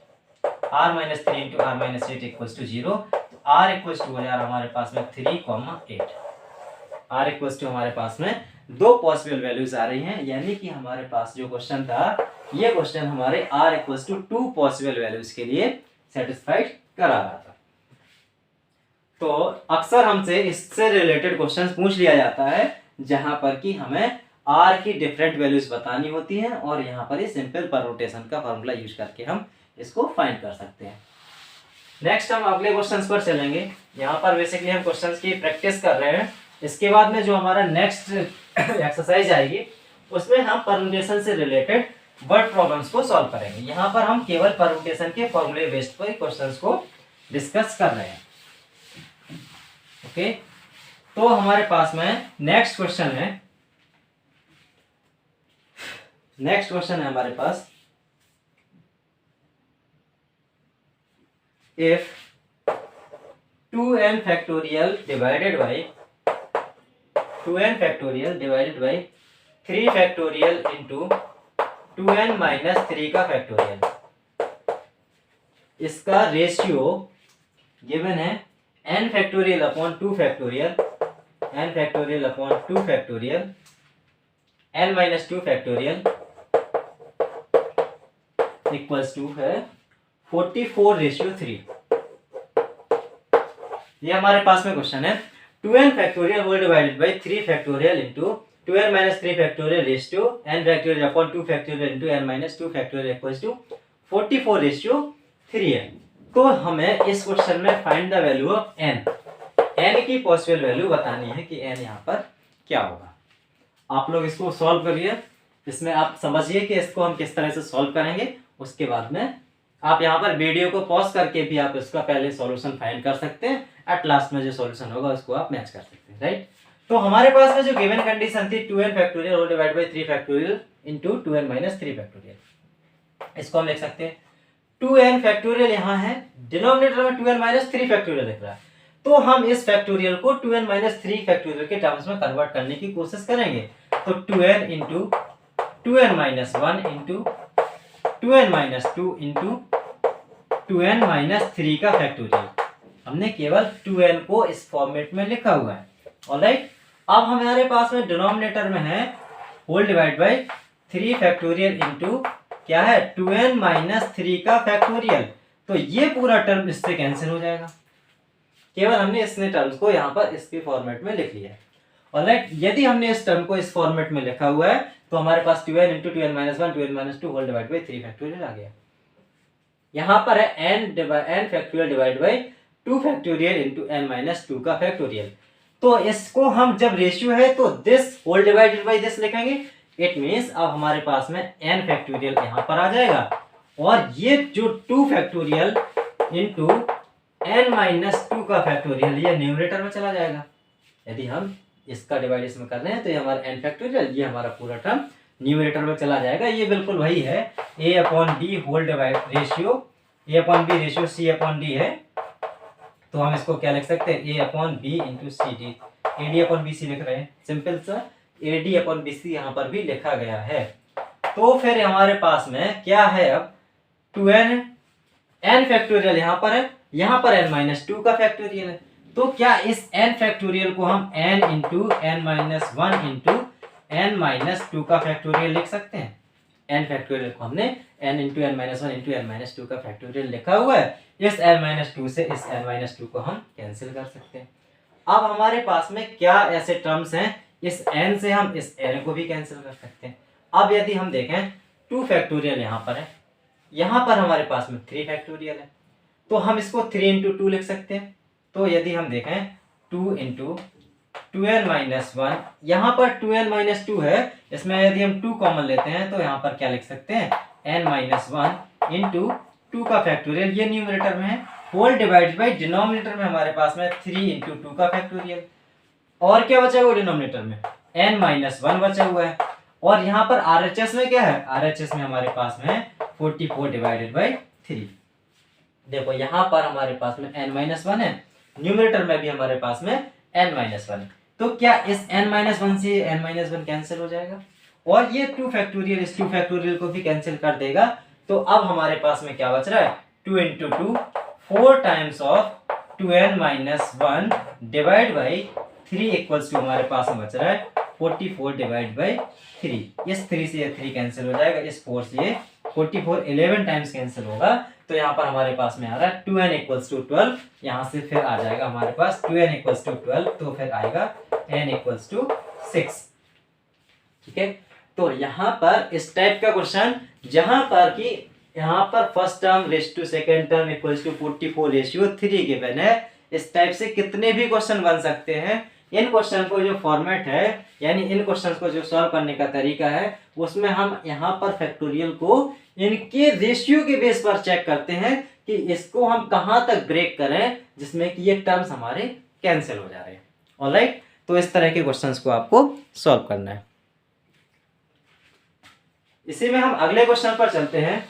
r minus 3 into r minus 8 equal to 0। तो r इक्वल टू हो जा रहा हमारे पास में 3,8। r इक्वल टू हमारे पास में दो पॉसिबल वैल्यूज आ रही हैं, यानी कि हमारे पास जो क्वेश्चन था, ये क्वेश्चन हमारे r equal to 2 possible values के लिए सेटिस्फाइड करा रहा था। तो अक्सर हमसे इससे रिलेटेड क्वेश्चंस पूछ लिया जाता है, जहां पर कि हमें r की डिफरेंट वैल्यूज बतानी होती हैं और यहाँ पर ये सिंपल परम्यूटेशन का फॉर्मूला यूज करके हम इसको फाइंड कर सकते हैं। नेक्स्ट हम अगले क्वेश्चंस पर चलेंगे। यहाँ पर बेसिकली हम क्वेश्चंस की प्रैक्टिस कर रहे हैं। इसके बाद में जो हमारा नेक्स्ट एक्सरसाइज आएगी, उसमें हम परम्यूटेशन से रिलेटेड वर्ड प्रॉब्लम्स को सॉल्व करेंगे। यहाँ पर हम केवल परम्यूटेशन के फॉर्मूले बेस्ड पर क्वेश्चंस को डिस्कस कर रहे हैं। ओके, तो हमारे पास में नेक्स्ट क्वेश्चन है हमारे पास, if 2n factorial divided by 3 factorial into 2n minus 3 का फैक्टोरियल, इसका रेशियो गिवन है n factorial upon 2 factorial, n factorial upon 2 factorial, n minus 2 factorial equals to है 44:3। ये हमारे पास में क्वेश्चन है 2n factorial whole divided by 3 factorial into 2n minus 3 factorial raise to n factorial upon 2 factorial into n minus 2 factorial equals to 44:3 है। तो हमें इस क्वेश्चन में find the value of n की पॉसिबल वैल्यू बतानी है कि n यहाँ पर क्या होगा। आप लोग इसको सॉल्व करिए, इसमें आप समझिए कि इसको हम किस तरह से सॉल्व करेंगे। उसके बाद में आप यहाँ पर वीडियो को पॉज करके भी आप इसका पहले सॉल्यूशन फाइंड कर सकते हैं, एट लास्ट में जो सॉल्यूशन होगा उसको आप मैच कर सकते हैं, राइट। तो हमारे पास में जो गिवन कंडीशन थी 2n factorial whole divided by 3 factorial into 2n minus 3 factorial, इसको हम लिख सकते हैं 2n फैक्टोरियल यहाँ है, डिनोमिनेटर में 2n माइनस 3 फैक्टोरियल लिख रहा है, तो हम इस फैक्टोरियल को 2n माइनस 3 फैक्टोरियल के टर्म्स में कन्वर्ट करने की कोशिश करेंगे। तो 2n into 2n minus 1 into 2n minus 2 into 2n minus 3 का फैक्टोरियल, हमने केवल 2n को इस फॉर्मेट में लिखा हुआ है। ऑलराइट, अब हमारे पास में डिनोमिनेटर में है whole divide by 3 factorial into क्या है 2n माइनस 3 का फैक्टोरियल, तो ये पूरा टर्म इससे कैंसिल हो जाएगा। केवल हमने इसने टर्म्स को यहाँ पर इसके फॉर्मेट में लिख लिया है। ऑलराइट, यदि हमने इस टर्म को इस फॉर्मेट में लिखा हुआ है तो हमारे पास 2n into 2n minus 1 2n minus 2 whole divide by 3 factorial आ गया। यहाँ पर है n factorial divide by 2 factorial into n minus 2 का फैक्टोरियल। तो इसको हम जब रेशियो है तो this whole divided by this लिखेंगे। इट मीन्स अब हमारे पास में n फैक्टोरियल यहाँ पर आ जाएगा और ये जो 2 फैक्टोरियल इंटू n माइनस 2 का फैक्टोरियल ये न्यूमरेटर में चला जाएगा। यदि हम इसका डिवाइड इसमें कर रहे हैं तो ये हमारा n फैक्टोरियल, ये हमारा पूरा टर्म न्यूमरेटर में चला जाएगा। ये बिल्कुल वही है a upon b whole divide ratio a upon b ratio c upon d है। तो हम इसको क्या लिख सकते हैं a upon b into C D, A D upon B C लिख रहे हैं, सिंपल सा A D upon B C यहाँ पर भी लिखा गया है। तो फिर हमारे पास में क्या है, अब 2n n फैक्टोरियल यहाँ पर है, यहाँ पर n माइनस 2 का फैक्टोरियल है। तो क्या इस n फैक्टोरियल को हम n into n minus 1 into n minus 2 का फैक्टोरियल लिख सकते हैं? n फैक्टोरियल को हमने n into N minus one into N minus two का फैक्टोरियल लिखा हुआ है। इस n माइनस टू से इस n माइनस टू को हम कैंसिल कर सकते हैं। अब हमारे पास में क्या ऐसे टर्म्स हैं, इस n से हम इस n को भी कैंसिल कर सकते हैं। अब यदि हम देखें 2 फैक्टोरियल यहाँ पर है, यहाँ पर हमारे पास में 3 फैक्टोरियल है, तो हम इसको 3 इंटू टू लिख सकते हैं। तो यदि हम देखें 2 इंटू 2n माइनस वन, यहाँ पर 2n माइनस टू है, इसमें यदि हम 2 कॉमन लेते हैं तो यहाँ पर क्या लिख सकते हैं n माइनस वन इंटू 2 का फैक्टोरियल, ये न्यूमरेटर में है, होल डिवाइडेड बाई डिनोमिनेटर में हमारे पास में 3 इंटू 2 का फैक्टोरियल। और क्या बचा हुआ डिनोमिनेटर में n माइनस वन बचा हुआ है। और यहाँ पर RHS में क्या है, RHS में हमारे पास में 44 डिवाइडेड बाई 3। देखो यहाँ पर हमारे पास में n माइनस वन है, न्यूमरेटर में भी हमारे पास में n माइनस वन है। तो क्या इस n माइनस वन से n माइनस वन कैंसिल हो जाएगा और ये 2 फैक्टोरियल इस 2 फैक्टोरियल को भी कैंसिल कर देगा। तो अब हमारे पास में क्या बच रहा है 2 into two 4 times of 2n minus one divide by 3 equals to हमारे पास में बच रहा है 44 डिवाइड बाई 3। इस 3 से ये 3 कैंसिल हो जाएगा, इस 4 से ये 44 11 टाइम्स कैंसिल होगा। तो यहाँ पर हमारे पास में आ रहा है 2n इक्वल्स टू 12, यहाँ से फिर आ जाएगा हमारे पास 2n इक्वल्स टू 12, तो फिर आएगा n इक्वल्स टू 6। ठीक है, तो यहाँ पर इस टाइप का क्वेश्चन जहां पर कि यहाँ पर first term raise to second term equals to 44 ratio 3 given है, इस टाइप से कितने भी क्वेश्चन बन सकते हैं। इन क्वेश्चन को जो फॉर्मेट है, यानी इन क्वेश्चन को जो सॉल्व करने का तरीका है, उसमें हम यहाँ पर फैक्टोरियल को इनके रेशियो के बेस पर चेक करते हैं कि इसको हम कहाँ तक ब्रेक करें जिसमें कि ये टर्म्स हमारे कैंसिल हो जा रहे हैं। ऑलराइट, तो इस तरह के क्वेश्चंस को आपको सॉल्व करना है। इसी में हम अगले क्वेश्चन पर चलते हैं।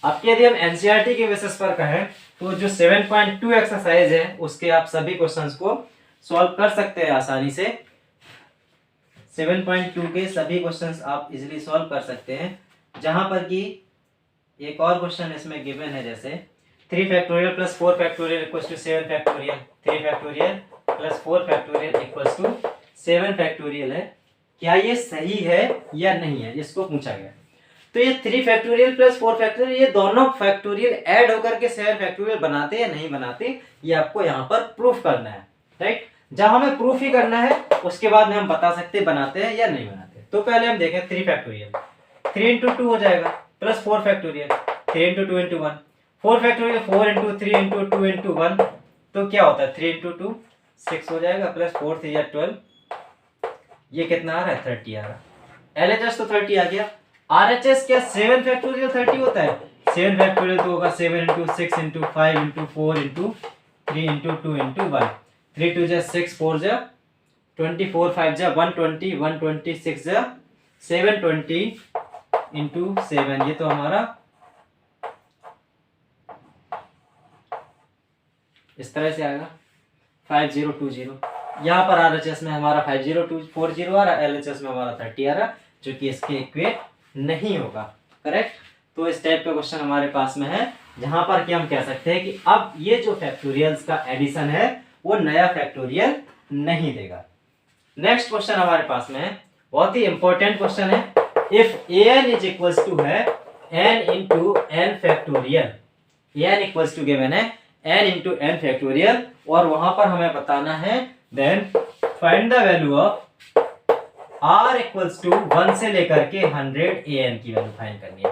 आपके यदि हम एनसीईआरटी के बेसिस पर कहें तो जो 7.2 एक्सरसाइज है उसके आप सभी क्वेश्चंस को सॉल्व कर सकते हैं आसानी से। 7.2 के सभी क्वेश्चंस आप इजीली सॉल्व कर सकते हैं, जहां पर कि एक और क्वेश्चन इसमें गिवन है, जैसे 3 factorial plus 4 factorial equals to 7 factorial, 3 factorial plus 4 factorial equals to 7 factorial है, क्या ये सही है या नहीं है, इसको पूछा गया। तो ये 3 फैक्टोरियल प्लस 4 फैक्टोरियल, ये दोनों फैक्टोरियल ऐड होकर के 7 फैक्टोरियल बनाते या नहीं बनाते, ये आपको यहाँ पर प्रूफ करना है। राइट, जब हमें प्रूफ ही करना है उसके बाद में हम बता सकते हैं बनाते हैं या नहीं बनाते। तो पहले हम देखें 3 फैक्टोरियल, 3 इंटू टू हो जाएगा, plus 4 factorial 3 into two into one, 4 factorial 4 into 3 into two into one, तो क्या होता है 3 इंटू टू 6 हो जाएगा, प्लस 4 3 या 12, ये कितना आ रहा है 30 आ रहा है। LHS तो 30 आ गया। RHS क्या 7 फैक्टोरियल 30 होता है, 7 फैक्टोरियल तो होगा 7 into 6 into 5 into 4 into 3 into 2 into 1, 3 2 जा 6 4 जा 24 5 जा 120 120 6 जा 720 इंटू 7, ये तो हमारा इस तरह से आएगा 5020। यहाँ पर RHS में हमारा 5040 आ रहा है, LHS में हमारा 30 आ रहा है, जो कि इसके इक्वेट नहीं होगा। करेक्ट, तो इस टाइप का क्वेश्चन हमारे पास में है, जहां पर कि हम कह सकते हैं कि अब ये जो फैक्टोरियल्स का एडिशन है वो नया फैक्टोरियल नहीं देगा। नेक्स्ट क्वेश्चन हमारे पास में है, बहुत ही इंपॉर्टेंट क्वेश्चन है। If an is equals to है n into n factorial, n equals to given है n इंटू n फैक्टोरियल, और वहां पर हमें बताना है then find the value of r equals to 1 से लेकर के 100 an की वैल्यू फाइंड करनी है।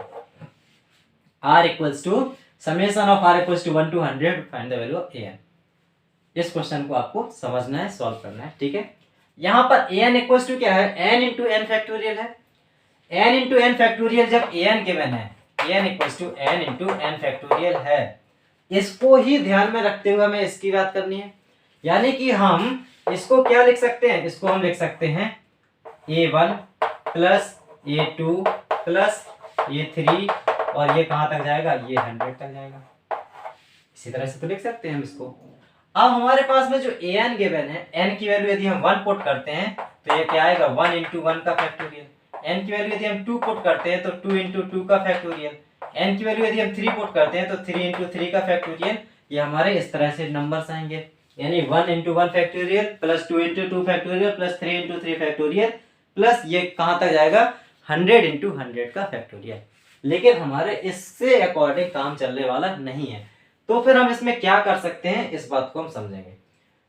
r equals to summation of r equals to 1 to 100 find the value of an। इस क्वेश्चन को आपको समझना है, सॉल्व करना है। ठीक है, यहां पर an इक्वल्स टू क्या है n इंटू n फैक्टोरियल है, n इंटू n फैक्टोरियल जब an गिवन है, n equals to n into n factorial है, इसको ही ध्यान में रखते हुए हमें इसकी बात करनी है। यानी कि हम इसको क्या लिख सकते हैं, इसको हम लिख सकते हैं a1 plus a2 plus a3, और ये कहां तक जाएगा, ये 100 तक जाएगा। इसी तरह से तो लिख सकते हैं हम इसको। अब हमारे पास में जो an गिवन है, n की वैल्यू यदि हम 1 पुट करते हैं तो ये क्या आएगा 1 इंटू 1 का फैक्टोरियल, n की वैल्यू यदि हम 2 पुट करते हैं तो 2 इंटू 2 का फैक्टोरियल, n की वैल्यू यदि हम 3 पुट करते हैं तो 3 इंटू 3 का फैक्टोरियल। ये हमारे इस तरह से नंबर्स आएंगे, यानी 1 into 1 factorial plus 2 into 2 factorial plus 3 into 3 factorial plus ये कहाँ तक जाएगा 100 इंटू 100 का फैक्टोरियल। लेकिन हमारे इससे अकॉर्डिंग काम चलने वाला नहीं है, तो फिर हम इसमें क्या कर सकते हैं इस बात को हम समझेंगे।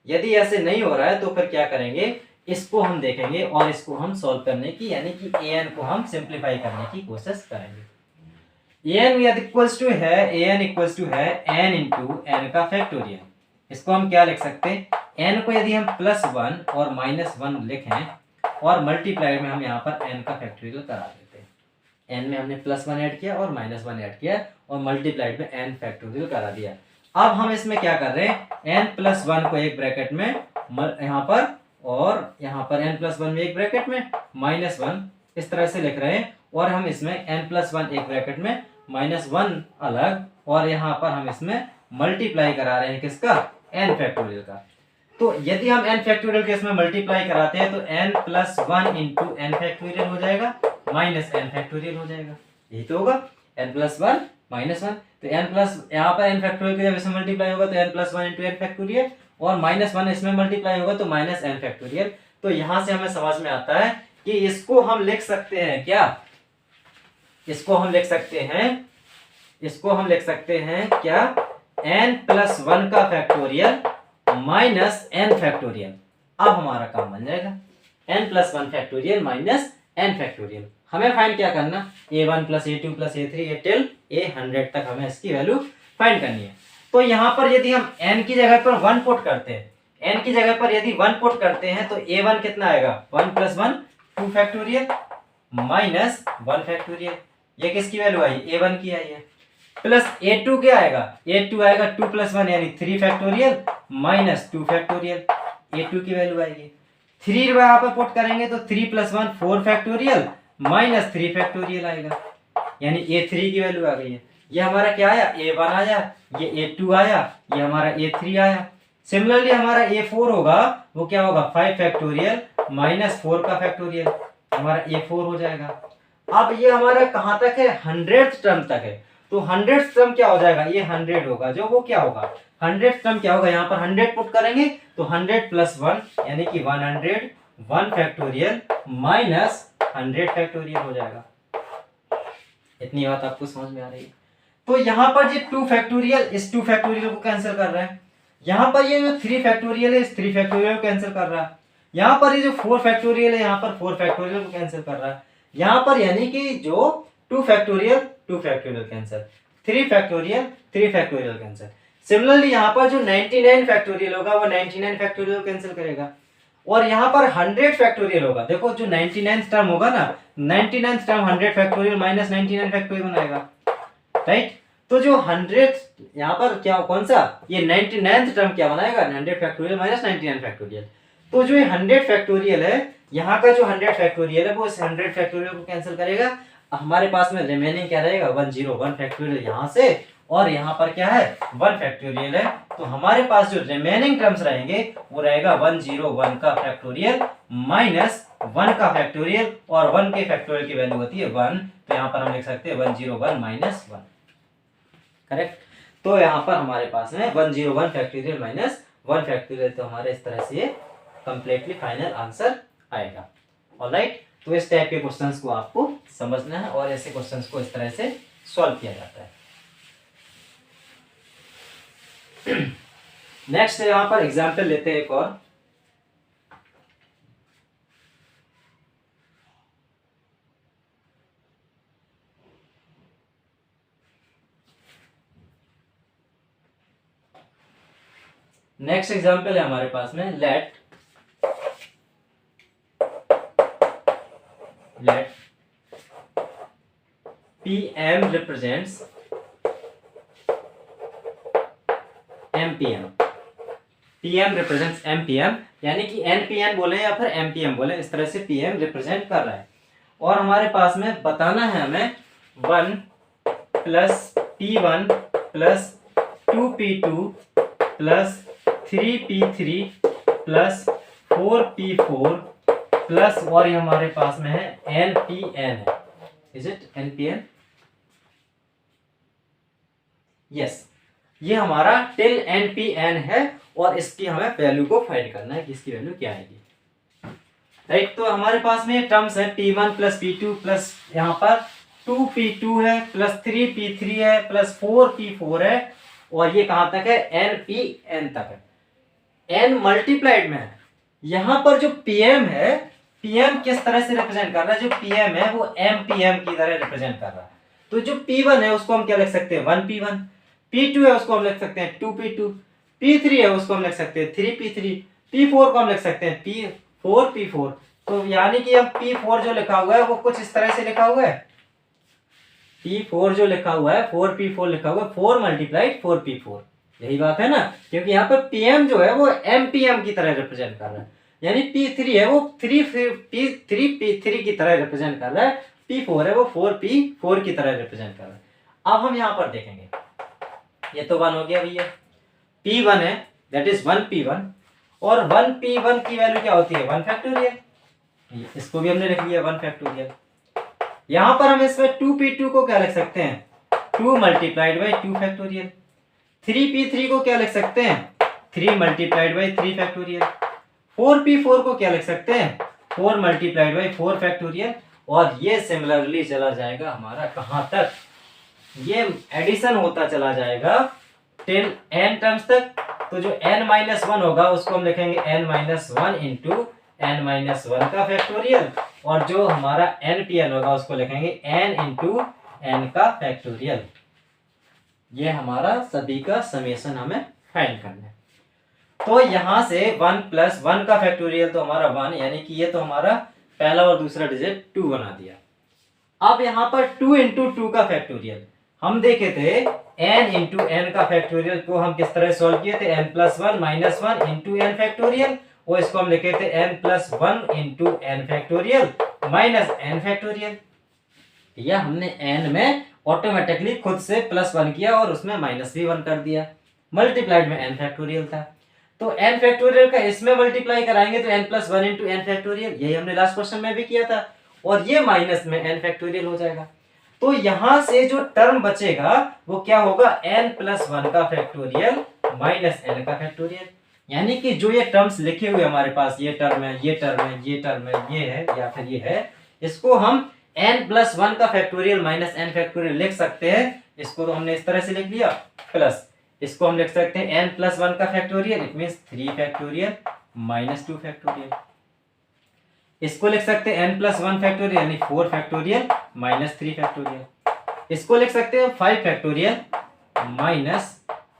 यदि ऐसे नहीं हो रहा है तो फिर क्या करेंगे, इसको हम देखेंगे और इसको हम सॉल्व करने की यानी कि an को हम सिंप्लीफाई करने की कोशिश करेंगे। an इक्वल्स टू है an इक्वल्स टू है n इंटू n का फैक्टोरियल। इसको हम क्या लिख सकते हैं, n को यदि हम +1 और -1 लिखें और मल्टीप्लाई में हम यहाँ पर n का फैक्टोरियल करा देते हैं। n में हमने +1 ऐड किया और -1 ऐड किया और मल्टीप्लाइड में n फैक्टोरियल करा दिया। अब हम इसमें क्या कर रहे हैं, n+1 को एक ब्रैकेट में यहाँ पर और यहाँ पर n+1 में एक ब्रैकेट में -1 इस तरह से लिख रहे हैं, और हम इसमें n+1 एक ब्रैकेट में -1 अलग, और यहाँ पर हम इसमें मल्टीप्लाई करा रहे हैं किसका, n फैक्टोरियल का। तो यदि हम n फैक्टोरियल के इसमें मल्टीप्लाई कराते हैं तो n+1 इंटू n फैक्टोरियल हो जाएगा माइनस n फैक्टोरियल हो जाएगा, यही तो होगा n+1 -1। तो यहाँ पर n फैक्टोरियल के जब इसमें मल्टीप्लाई होगा तो n+1 इंटू n फैक्टोरियल और -1 इसमें मल्टीप्लाई होगा तो -n फैक्टोरियल। तो यहाँ से हमें समझ में आता है कि इसको हम लिख सकते हैं क्या, इसको हम लिख सकते हैं क्या, n+1 का फैक्टोरियल माइनस n फैक्टोरियल। अब हमारा काम बन जाएगा n+1 factorial minus n factorial. हमें फाइंड क्या करना, a1 + a2 + a3 till a100 तक हमें इसकी वैल्यू फाइंड करनी है। तो यहाँ पर यदि हम n की जगह पर 1 पुट करते हैं, n की जगह पर यदि 1 पुट करते हैं तो a1 कितना आएगा, 1 + 1 2 फैक्टोरियल माइनस 1 फैक्टोरियल। ये किसकी वैल्यू आई, a1 की आई है। प्लस a2 क्या आएगा, a2 आएगा 2 + 1 यानी 3 फैक्टोरियल माइनस 2 फैक्टोरियल, a2 की वैल्यू आएगी। 3 यहाँ पर पुट करेंगे तो 3 + 1 4 फैक्टोरियल माइनस 3 फैक्टोरियल आएगा, यानी a3 की वैल्यू आ गई है। ये हमारा क्या आया, a1 आया, ये a2 आया, ये हमारा a3 आया। सिमिलरली हमारा a4 होगा, वो क्या होगा 5 फैक्टोरियल माइनस 4 का फैक्टोरियल, हमारा a4 हो जाएगा। अब ये हमारा कहाँ तक है, 100th टर्म तक है। तो 100th टर्म क्या हो जाएगा, ये 100 होगा, जो वो क्या होगा 100th टर्म क्या होगा, यहाँ पर 100 पुट करेंगे तो 100 + 1 यानी कि 100 1 फैक्टोरियल माइनस 100 फैक्टोरियल हो जाएगा। इतनी बात आपको समझ में आ रही है। तो यहाँ पर ये 2 फैक्टोरियल इस 2 फैक्टोरियल को कैंसिल कर रहा है, यहाँ पर ये जो 3 फैक्टोरियल है इस 3 फैक्टोरियल को कैंसिल कर रहा है, यहाँ पर ये जो 4 फैक्टोरियल है यहाँ पर 4 फैक्टोरियल को कैंसिल कर रहा है, यहाँ पर यानी कि जो 2 factorial cancel, 3 factorial cancel. Similarly यहाँ पर जो 99 फैक्टोरियल होगा वो 99 फैक्टोरियल कैंसिल करेगा, और यहाँ पर 100 फैक्टोरियल होगा। देखो जो 99th टर्म होगा ना, 99th term 100 factorial minus 99 factorial बनाएगा, राइट। तो जो 100 यहाँ पर क्या कौन सा, ये 99th टर्म क्या बनाएगा, 100 फैक्टोरियल माइनस 99 फैक्टोरियल। तो जो ये 100 फैक्टोरियल है, यहाँ का जो 100 फैक्टोरियल है वो इस 100 फैक्टोरियल को कैंसिल करेगा। हमारे पास में रिमेनिंग क्या रहेगा, 101 फैक्टोरियल यहाँ से, और यहाँ पर क्या है 1 फैक्टोरियल है। तो हमारे पास जो रिमेनिंग टर्म्स रहेंगे वो रहेगा 101 का फैक्टोरियल माइनस 1 का फैक्टोरियल, और 1 के फैक्टोरियल की वैल्यू होती है 1, तो यहाँ पर हम लिख सकते हैं 101 माइनस 1, करेक्ट। तो यहाँ पर हमारे पास में 101 फैक्टोरियल माइनस 1 फैक्टोरियल, तो हमारे इस तरह से कंप्लीटली फाइनल आंसर आएगा। ऑलराइट, तो इस टाइप के क्वेश्चंस को आपको समझना है और ऐसे क्वेश्चंस को इस तरह से सॉल्व किया जाता है। नेक्स्ट यहाँ पर एग्जाम्पल लेते हैं एक और। नेक्स्ट एग्जाम्पल है हमारे पास में, late PM represents MPM। PM represents MPM, यानी कि NPN बोले या फिर MPM बोले, इस तरह से PM रिप्रेजेंट कर रहा है। और हमारे पास में बताना है हमें 1 + P1 + 2P2 + 3P3 + 4P4 plus, और ये हमारे पास में है NPN है। Is it NPN? यस, ये हमारा टिल NPN है, और इसकी हमें वैल्यू को फाइंड करना है कि इसकी वैल्यू क्या आएगी। राइट, तो हमारे पास में टर्म्स है P1 प्लस P2 प्लस यहाँ पर 2P2 है प्लस 3P3 है प्लस 4P4 है, और ये कहाँ तक है, NPN तक है। N मल्टीप्लाइड में है। यहाँ पर जो PM है, PM किस तरह से रिप्रेजेंट कर रहा है, जो PM है वो MPM की तरह रिप्रेजेंट कर रहा है। तो जो P1 है उसको हम क्या लिख सकते हैं, 1P1, P2 है उसको हम लिख सकते हैं 2P2, P3 है उसको हम लिख सकते हैं 3P3, P4 को हम लिख सकते हैं P4। तो यानी कि हम P4 जो लिखा हुआ है वो कुछ इस तरह से लिखा हुआ है, P4 जो लिखा हुआ है 4P4 लिखा हुआ है, 4 मल्टीप्लाइड 4P4, यही बात है ना, क्योंकि यहाँ पर PM जो है वो MPM की तरह रिप्रेजेंट कर रहा है, यानी P3 है वो 3P3 की तरह रिप्रेजेंट कर रहा है, P4 है वो 4P4 की तरह रिप्रेजेंट कर रहा है। अब हम यहाँ पर देखेंगे, ये तो 1 हो गया भैया, P1 है दैट इज 1P1, और 1P1 की वैल्यू क्या होती है, 1 फैक्टोरियल, इसको भी हमने लिख लिया 1 फैक्टोरियल। यहाँ पर हम इसमें 2P2 को क्या लिख सकते हैं, 2 मल्टीप्लाइड बाई 2 फैक्टोरियल। 3P3 को क्या लिख सकते हैं, 3 मल्टीप्लाइड बाई 3 फैक्टोरियल। 4P4 को क्या लिख सकते हैं, 4 मल्टीप्लाइड बाई 4 फैक्टोरियल। और ये सिमिलरली चला जाएगा हमारा कहाँ तक, ये एडिशन होता चला जाएगा टिल n टर्म्स तक। तो जो n-1 होगा उसको हम लिखेंगे n-1 इंटू n-1 का फैक्टोरियल, और जो हमारा NPN होगा उसको लिखेंगे n इंटू n का फैक्टोरियल। ये हमारा सभी का समेशन हमें फाइंड करना है। तो यहां से 1 प्लस 1 का फैक्टोरियल तो हमारा 1, यानी कि ये तो हमारा पहला और दूसरा डिजिट 2 बना दिया। अब यहाँ पर 2 इंटू 2 का फैक्टोरियल हम देखे थे, n इंटू n का फैक्टोरियल को हम किस तरह सॉल्व किए थे, n+1 -1 इंटू n फैक्टोरियल, और इसको हम लिखे थे n+1 into n factorial minus n factorial. या हमने n में ऑटोमेटिकली खुद से +1 किया और उसमें -1 कर दिया, मल्टीप्लाइड में n फैक्टोरियल था, तो n फैक्टोरियल का इसमें मल्टीप्लाई कराएंगे तो n+1 इंटू n फैक्टोरियल, यही हमने लास्ट क्वेश्चन में भी किया था, और ये माइनस में n फैक्टोरियल हो जाएगा। तो यहां से जो टर्म बचेगा वो क्या होगा, n+1 का फैक्टोरियल माइनस n का फैक्टोरियल। यानी कि जो ये टर्म्स लिखे हुए हमारे पास, ये टर्म है, ये टर्म है, ये टर्म है, ये है या फिर ये है, इसको हम n+1 का फैक्टोरियल माइनस n फैक्टोरियल लिख सकते हैं। इसको तो हमने इस तरह से लिख लिया, प्लस इसको हम लिख सकते हैं n+1 का factorial, it means 3 factorial minus 2 factorial. इसको लिख सकते हैं n+1 फैक्टोरियल यानी 4 फैक्टोरियल माइनस 3 फैक्टोरियल। इसको लिख सकते हैं 5 फैक्टोरियल माइनस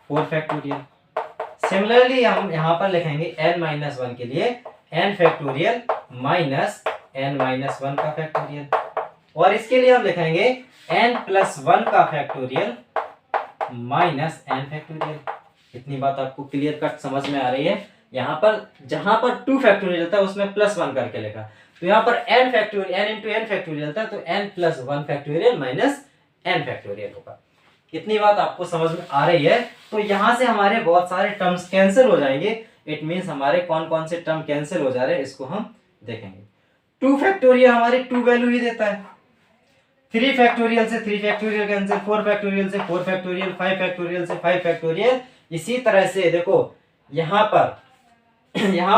4 फैक्टोरियल। सिमिलरली हम यहाँ पर लिखेंगे n-1 के लिए n फैक्टोरियल माइनस n-1 का फैक्टोरियल, और इसके लिए हम लिखेंगे n+1 का फैक्टोरियल माइनस n फैक्टोरियल। इतनी बात आपको क्लियर कट समझ में आ रही है। यहाँ पर जहां पर 2 फैक्टोरियल था उसमें +1 करके लिखा, तो यहाँ पर n factorial n into n factorial था, तो n+1 factorial minus n factorial होगा। इतनी बात आपको समझ में आ रही है। तो यहाँ से हमारे बहुत सारे टर्म्स कैंसिल हो जाएंगे, इट मींस हमारे कौन कौन से टर्म कैंसिल हो जा रहे हैं इसको हम देखेंगे। 2 फैक्टोरियल हमारे 2 वैल्यू ही देता है, 3 फैक्टोरियल से 3 फैक्टोरियल कैंसिल, 4 फैक्टोरियल से 4 फैक्टोरियल, 5 फैक्टोरियल से 5 फैक्टोरियल। इसी तरह से देखो यहाँ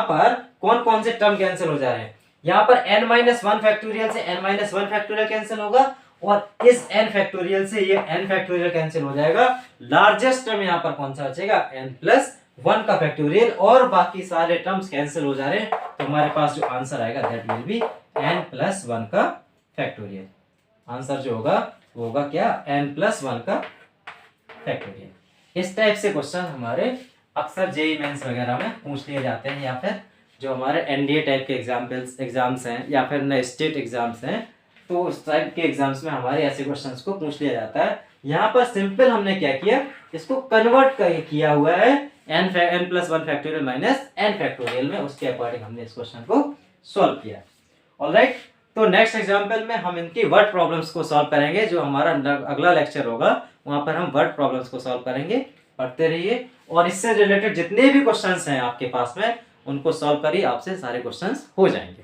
पर कौन कौन से टर्म कैंसिल हो जा रहे हैं, यहाँ पर n-1 फैक्टोरियल से n-1 फैक्टोरियल कैंसिल होगा, और इस n फैक्टोरियल से ये n फैक्टोरियल कैंसिल हो जाएगा। लार्जेस्ट टर्म यहाँ पर कौन सा बचेगा, n+1 का फैक्टोरियल, और बाकी सारे टर्म्स कैंसिल हो जा रहे हैं। तो हमारे पास जो आंसर आएगा दैट विल बी n+1 का फैक्टोरियल। आंसर जो होगा वो होगा क्या, n+1 का फैक्टोरियल। इस टाइप से क्वेश्चन हमारे अक्सर जेईई मेंस वगैरह में पूछ लिए जाते हैं, या फिर जो हमारे एनडीए टाइप के एग्जाम्स हैं या फिर नए स्टेट एग्जाम्स हैं, तो उस टाइप के एग्जाम्स में हमारे ऐसे क्वेश्चंस को पूछ लिया जाता है। यहाँ पर सिंपल हमने क्या किया, इसको कन्वर्ट किया हुआ है n+1 factorial minus n factorial में, उसके अकॉर्डिंग हमने इस क्वेश्चन को सॉल्व किया। ऑलराइट, तो नेक्स्ट एग्जाम्पल में हम इनकी वर्ड प्रॉब्लम्स को सॉल्व करेंगे। जो हमारा अगला लेक्चर होगा वहां पर हम वर्ड प्रॉब्लम्स को सॉल्व करेंगे। पढ़ते रहिए, और इससे रिलेटेड जितने भी क्वेश्चंस हैं आपके पास में उनको सॉल्व करिए, आपसे सारे क्वेश्चंस हो जाएंगे।